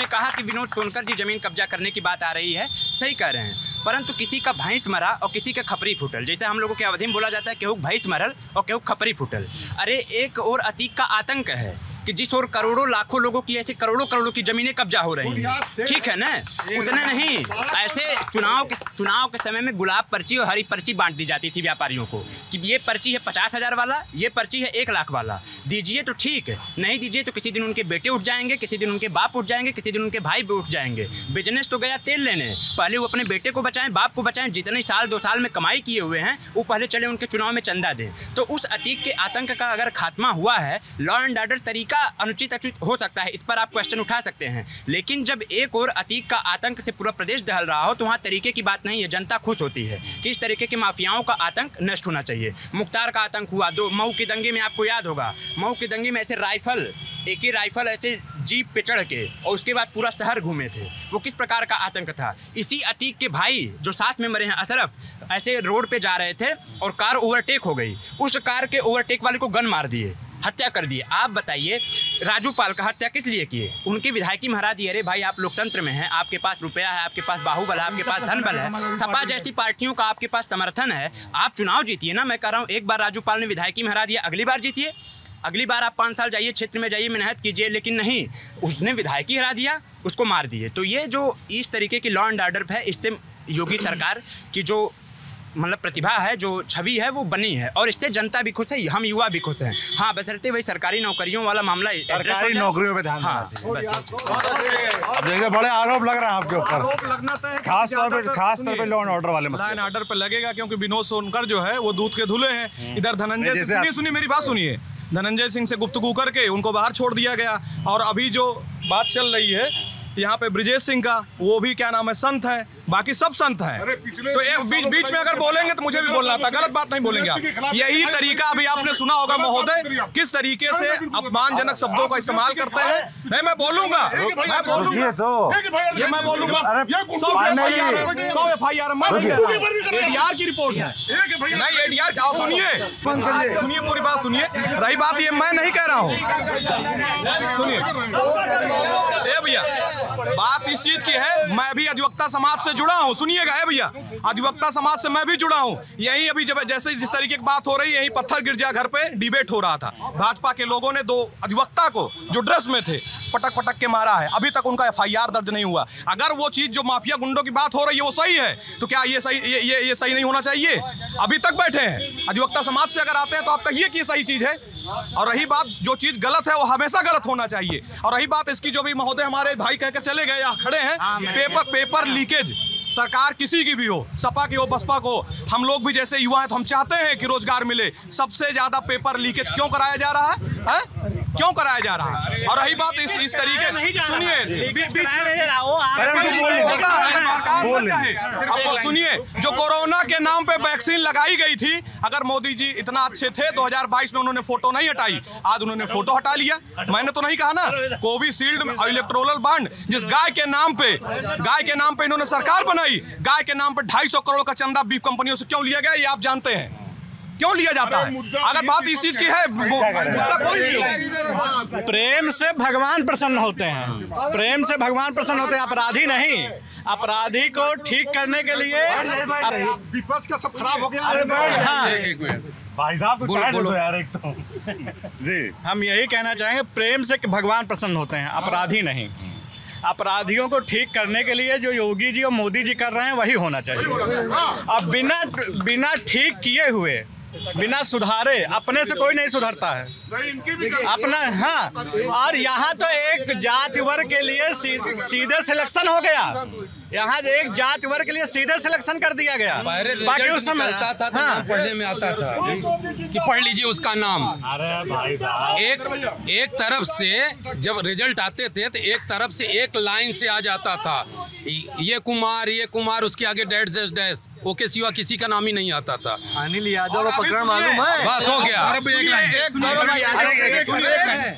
कहा कि विनोद सोनकर जी ज़मीन कब्जा करने की बात आ रही है, सही कह रहे हैं, परंतु किसी का भैंस मरा और किसी का खपरी फुटल, जैसे हम लोगों के अवधि में बोला जाता है, केहू भैंस मरल और केहू खपरी फुटल। अरे एक और अतीक का आतंक है कि जिस और करोड़ों लाखों लोगों की ऐसे करोड़ों की जमीनें कब्जा हो रही हैं, ठीक है ना। उतने नहीं, ऐसे चुनाव के समय में गुलाब पर्ची और हरी पर्ची बांट दी जाती थी व्यापारियों को कि ये पर्ची है 50 हज़ार वाला, ये पर्ची है 1 लाख वाला, दीजिए तो ठीक है, नहीं दीजिए तो किसी दिन उनके बेटे उठ जाएंगे, किसी दिन उनके बाप उठ जाएंगे, किसी दिन उनके भाई भी उठ जाएंगे। बिजनेस तो गया तेल लेने, पहले वो अपने बेटे को बचाएं, बाप को बचाएं, जितने साल 2 साल में कमाई किए हुए हैं वो पहले चले उनके चुनाव में चंदा दें। तो उस अतीक के आतंक का अगर खात्मा हुआ है, लॉ एंड ऑर्डर तरीका अनुचित हो सकता है, इस पर आप क्वेश्चन उठा सकते हैं, लेकिन जब एक और अतीक का आतंक से पूरा प्रदेश दहल रहा हो तो वहाँ तरीके की बात नहीं है, जनता खुश होती है कि इस तरीके के माफियाओं का आतंक नष्ट होना चाहिए। मुख्तार का आतंक हुआ, मऊ के दंगे में आपको याद होगा, मऊ के दंगे में ऐसे एक ही राइफल ऐसे जीप पे चढ़ के और उसके बाद पूरा शहर घूमे थे, वो किस प्रकार का आतंक था। इसी अतीक के भाई जो साथ में मरे हैं, अशरफ, ऐसे रोड पे जा रहे थे और कार ओवरटेक हो गई, उस कार के ओवरटेक वाले को गन मार दिए, हत्या कर दिए। आप बताइए राजू पाल का हत्या किस लिए किए? उनकी विधायकी में हरा दिए। अरे भाई, आप लोकतंत्र में हैं, आपके पास रुपया है, आपके पास बाहुबल है, आपके पास धन बल है, सपा जैसी पार्टियों का आपके पास समर्थन है, आप चुनाव जीतिए ना। मैं कह रहा हूँ एक बार राजू पाल ने विधायकी में हरा दिया, अगली बार जीतिए, अगली बार आप 5 साल जाइए, क्षेत्र में जाइए, मेहनत कीजिए, लेकिन नहीं, उसने विधायकी हरा दिया, उसको मार दिए। तो ये जो इस तरीके की लॉ एंड ऑर्डर है, इससे योगी सरकार की जो मतलब प्रतिभा है, जो छवि है, वो बनी है और इससे जनता भी खुश है, हम युवा भी खुश हैं। हाँ, बशर्ते वही सरकारी नौकरियों वाला मामला, सरकारी नौकरियों पे ध्यान। हाँ, जैसे बड़े आरोप लग रहे हैं आपके ऊपर, खास तौर पे लॉ एंड ऑर्डर वाले मसले। लॉ एंड ऑर्डर पे लगेगा क्योंकि विनोद सोनकर जो है वो दूध के धुले हैं। इधर धनंजय सिंह, सुनिए मेरी बात सुनिए, धनंजय सिंह से गुफ्तगू करके उनको बाहर छोड़ दिया गया। और अभी जो बात चल रही है यहाँ पे ब्रिजेश सिंह का, वो भी क्या नाम है, संत है, बाकी सब संत हैं। तो एक बीच में अगर बोलेंगे तो मुझे भी बोलना था, गलत बात नहीं बोलेंगे आप। यही तरीका अभी आपने सुना होगा महोदय, किस तरीके से अपमानजनक शब्दों का इस्तेमाल करते हैं। नहीं, मैं बोलूंगा, ये मैं बोलूंगा। 100 FIR ADR की रिपोर्ट है, नहीं ADR, सुनिए पूरी बात सुनिए। रही बात ये मैं नहीं कह रहा हूँ, सुनिए भैया, बात इस चीज की है, मैं भी अधिवक्ता समाज से जुड़ा हूँ, सुनिएगा है भैया, अधिवक्ता समाज से मैं भी जुड़ा हूँ। यही अभी जब जैसे जिस तरीके की बात हो रही है, यही पत्थर गिर जा घर पे डिबेट हो रहा था। भाजपा के लोगों ने 2 अधिवक्ता को जो ड्रेस में थे पटक के मारा है, अभी तक उनका FIR दर्ज नहीं हुआ। अगर वो चीज जो माफिया गुंडों की बात हो रही है वो सही है, तो क्या ये सही नहीं होना चाहिए? अभी तक बैठे हैं, अधिवक्ता समाज से अगर आते हैं तो आप कहिए कि सही चीज है। और रही बात, जो चीज गलत है वो हमेशा गलत होना चाहिए। और रही बात इसकी, जो भी महोदय हमारे भाई कहकर चले गए, यहाँ खड़े हैं, पेपर लीकेज, सरकार किसी की भी हो, सपा की हो, बसपा को, हम लोग भी जैसे युवा हैं तो हम चाहते हैं कि रोजगार मिले। सबसे ज्यादा पेपर लीकेज क्यों कराया जा रहा है? क्यों कराया जा रहा है? और रही बात इस तरीके, सुनिए, सुनिए, जो कोरोना के नाम पे वैक्सीन लगाई गई थी, अगर मोदी जी इतना अच्छे थे 2022 में उन्होंने फोटो नहीं हटाई, आज उन्होंने फोटो हटा लिया। मैंने तो नहीं कहा ना, कोविशील्ड में इलेक्टोरल बॉन्ड, जिस गाय के नाम पे इन्होंने सरकार बनाई, गाय के नाम पे 250 करोड़ का चंदा बीफ कंपनियों से क्यों लिया गया, ये आप जानते हैं क्यों लिया जाता है? अगर बात इस चीज की है, प्रेम से भगवान प्रसन्न होते हैं, प्रेम से भगवान प्रसन्न होते हैं, अपराधी नहीं। अपराधी को ठीक करने के लिए विपक्ष का सब खराब हो गया। एक मिनट भाई साहब, बोलो यार एक तो जी, हम यही कहना चाहेंगे, प्रेम से भगवान प्रसन्न होते हैं, अपराधी नहीं। अपराधियों को ठीक करने के लिए जो योगी जी और मोदी जी कर रहे हैं वही होना चाहिए। अब बिना ठीक किए हुए, बिना सुधारे, अपने से कोई नहीं सुधरता है अपना। हाँ, और यहाँ तो एक जाति वर्ग के लिए सीधे सिलेक्शन हो गया, यहाँ एक जाति वर्ग के लिए सीधे सिलेक्शन कर दिया गया। बाकी उस समय था तो नाम पढ़ने में आता था कि पढ़ लीजिए उसका नाम। अरे भाई साहब, एक तरफ से जब रिजल्ट आते थे तो एक तरफ से एक लाइन से आ जाता था, ये कुमार, उसके आगे डैश, ओके सिवा किसी का नाम ही नहीं आता था। अनिल यादव का प्रकरण मालूम है? बस हो गया।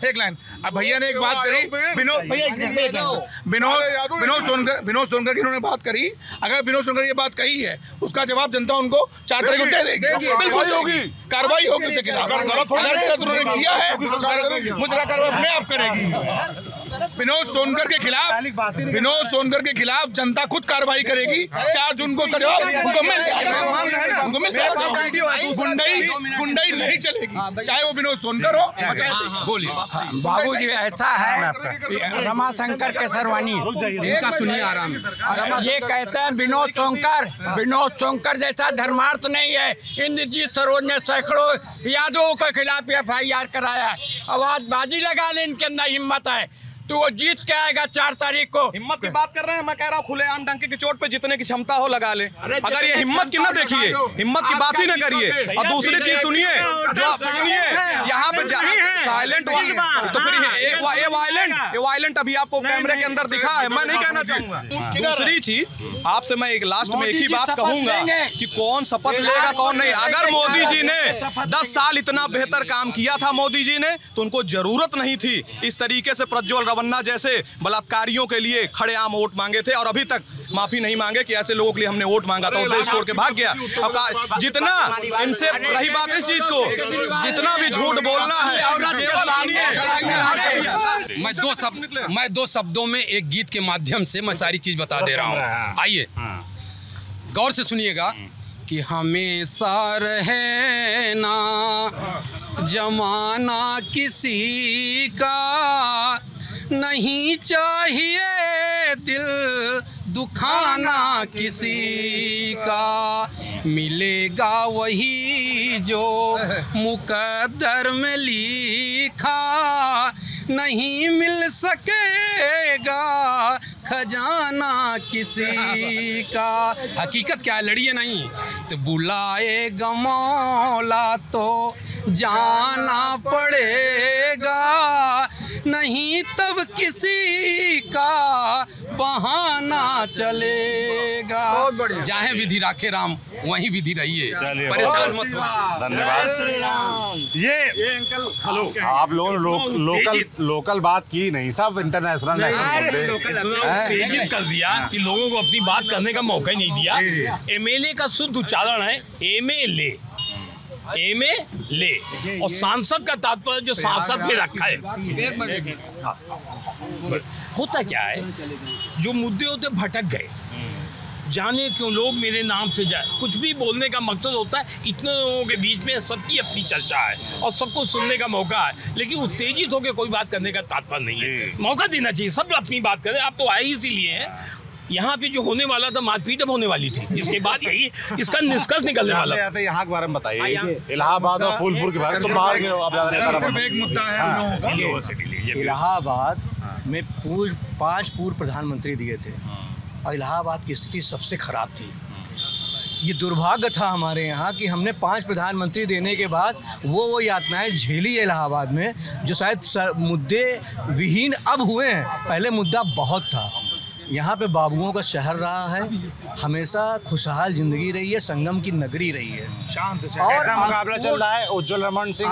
एक लाइन। अब भैया ने एक बात करी, विनोद सोनकर की उन्होंने बात करी। अगर विनोद सोनकर ये बात कही है, उसका जवाब जनता उनको 4 तारीख को देगी, बिल्कुल होगी, कार्रवाई होगी उसके खिलाफ। अगर गलत उन्होंने किया है, मुजरा कार्रवाई अपने आप करेगी। विनोद सोनकर के खिलाफ जनता खुद कार्रवाई करेगी। 4 जून को उसका जवाब उनको मिल जाएगा, उनको मिल जाएगा। गुंडाई नहीं चलेगी, चाहे वो विनोद सोनकर हो। बोलिए बाबू जी, ऐसा है, रमाशंकर केसरवानी, इनका सुनिए आराम। ये कहते हैं विनोद सोनकर जैसा धर्मार्थ नहीं है। इंद्रजीत सरोज ने सैकड़ों यादवों के खिलाफ FIR कराया है। आवाजबाजी लगा ले, इनके अंदर हिम्मत है तो वो जीत के आएगा 4 तारीख को। हिम्मत की बात कर रहे हैं, मैं कह रहा हूँ खुलेआम डंके की चोट पे जितने की क्षमता हो लगा ले। अगर ये हिम्मत की ना देखिए, हिम्मत की बात ही ना करिए। और दूसरी चीज सुनिए, जो आप सुनिए, यहाँ पे साइलेंट, तो फिर ये वायलेंट अभी आपको कैमरे के अंदर दिखा है, मैं नहीं कहना चाहूंगा। दूसरी चीज आपसे मैं एक लास्ट में एक ही बात कहूंगा कि कौन शपथ लेगा कौन नहीं। अगर मोदी जी ने 10 साल इतना बेहतर काम किया था मोदी जी ने, तो उनको जरूरत नहीं थी इस तरीके से प्रज्वल रवन्ना जैसे बलात्कारियों के लिए खड़े आम वोट मांगे थे, और अभी तक माफी नहीं मांगे कि ऐसे लोगों के लिए हमने वोट मांगा था, वो देश छोड़ के भाग गया। अब जितना इनसे रही बात इस चीज को, जितना भी झूठ बोलना है, मैं 2 शब्दों में एक गीत के माध्यम से मैं सारी चीज बता दे रहा हूँ। आइए गौर से सुनिएगा कि हमेशा रहे ना जमाना किसी का, नहीं चाहिए दिल दुखाना किसी का, मिलेगा वही जो मुकद्दर में लिखा, नहीं मिल सकेगा खजाना किसी का। हकीकत क्या है, लड़िए नहीं तो बुलाएगा मौला तो जाना पड़ेगा, नहीं तब किसी का बहाना चलेगा। जहाँ विधि राखे राम वहीं विधि रहिए, परेशान मत हो। धन्यवाद। ये अंकल आप लोकल बात की नहीं, सब इंटरनेशनल कर दिया कि लोगों को अपनी बात करने का मौका ही नहीं दिया। MLA का शुद्ध उच्चारण है MLA, और सांसद का तात्पर्य जो सांसद पे रखा है। होता क्या है, जो मुद्दे होते भटक गए, जाने क्यों लोग मेरे नाम से जाए। कुछ भी बोलने का मकसद होता है, इतने लोगों के बीच में सबकी अपनी चर्चा है और सबको सुनने का मौका है, लेकिन उत्तेजित होकर कोई बात करने का तात्पर्य नहीं है। मौका देना चाहिए, सब अपनी बात करें। आप तो आए इसीलिए हैं। यहाँ पे जो होने वाला था, मारपीट अब होने वाली थी, इसके बाद यही इसका निष्कर्ष निकलने वाला। यहाँ के बारे में बताइए, इलाहाबाद और फूलपुर के बारे में। तुम बाहर गए हो, आप एक मुद्दा है। इलाहाबाद में 5 पूर्व प्रधानमंत्री दिए थे और इलाहाबाद की स्थिति सबसे खराब थी। ये दुर्भाग्य था हमारे यहाँ कि हमने 5 प्रधानमंत्री देने के बाद वो यातनाएं झेली है इलाहाबाद में, जो शायद मुद्दे विहीन अब हुए हैं। पहले मुद्दा बहुत था। यहाँ पे बाबुओं का शहर रहा है, हमेशा खुशहाल जिंदगी रही है, संगम की नगरी रही है। शांत और मुकाबला चल रहा है उज्जवल रमन सिंह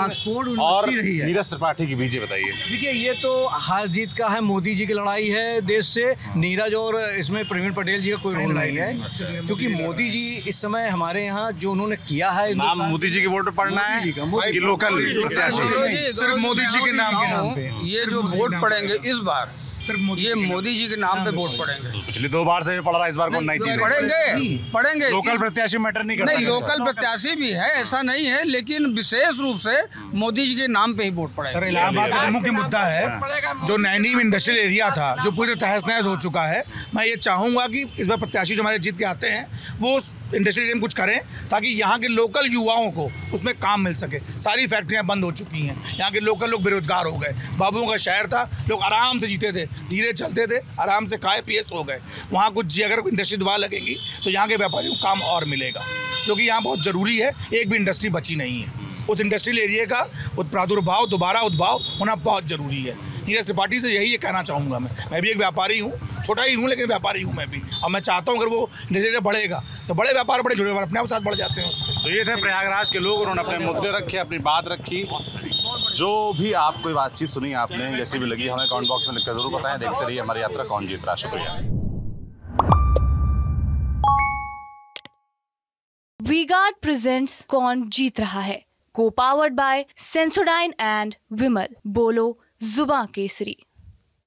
और नीरज त्रिपाठी के बीच। बताइए। देखिए, ये तो हार जीत का है, मोदी जी की लड़ाई है देश से। नीरज और इसमें प्रवीण पटेल जी का कोई रोल नहीं है, क्योंकि मोदी जी इस समय हमारे यहाँ जो उन्होंने किया है। नाम मोदी जी के वोट पड़ना है कि लोकल प्रत्याशी? सिर्फ मोदी जी के नाम पे ये जो वोट पड़ेंगे इस बार, ये मोदी जी के नाम पे वोट पड़ेंगे। पिछली 2 बार से पड़ रहा है, इस बार कौन नई चीज पड़ेंगे। लोकल प्रत्याशी मैटर नहीं करता। नहीं, लोकल प्रत्याशी भी है, ऐसा नहीं है, लेकिन विशेष रूप से मोदी जी के नाम पे ही वोट पड़ेगा। इलाहाबाद का मुख्य मुद्दा है जो नैनीम इंडस्ट्रियल एरिया था, जो पूरी तहस नहस हो चुका है। मैं ये चाहूँगा कि इस बार प्रत्याशी जो हमारे जीत के आते हैं वो इंडस्ट्रियल एरिया में कुछ करें, ताकि यहाँ के लोकल युवाओं को उसमें काम मिल सके। सारी फैक्ट्रियाँ बंद हो चुकी हैं, यहाँ के लोकल लोग बेरोजगार हो गए। बाबुओं का शहर था, लोग आराम से जीते थे, धीरे चलते थे, आराम से खाए पिए सो गए। वहाँ कुछ अगर इंडस्ट्री दोबारा लगेगी तो यहाँ के व्यापारियों को काम और मिलेगा, जो कि यहाँ बहुत ज़रूरी है। एक भी इंडस्ट्री बची नहीं है। उस इंडस्ट्रियल एरिया का प्रादुर्भाव, दोबारा उद्भाव होना बहुत ज़रूरी है। नीरज त्रिपाठी से यही कहना चाहूँगा। मैं भी एक व्यापारी हूँ, छोटा ही हूँ लेकिन व्यापारी हूँ मैं भी, और मैं चाहता हूँ अगर वो इंडस्ट्री बढ़ेगा तो बड़े व्यापार, बड़े छोटे व्यापार अपने आप साथ बढ़ जाते हैं उससे। तो ये थे प्रयागराज के लोग, उन्होंने अपने मुद्दे रखे, अपनी बात रखी। जो भी आप कोई बातचीत सुनी आपने, जैसी भी लगी, हमें कमेंट बॉक्स में लिखकर जरूर बताएं। देखते रहिए हमारी यात्रा कौन जीत रहा। शुक्रिया। वी-गार्ड प्रेजेंट्स कौन जीत रहा है, को-पावर्ड बाय सेंसोडाइन एंड विमल। बोलो जुबां केसरी।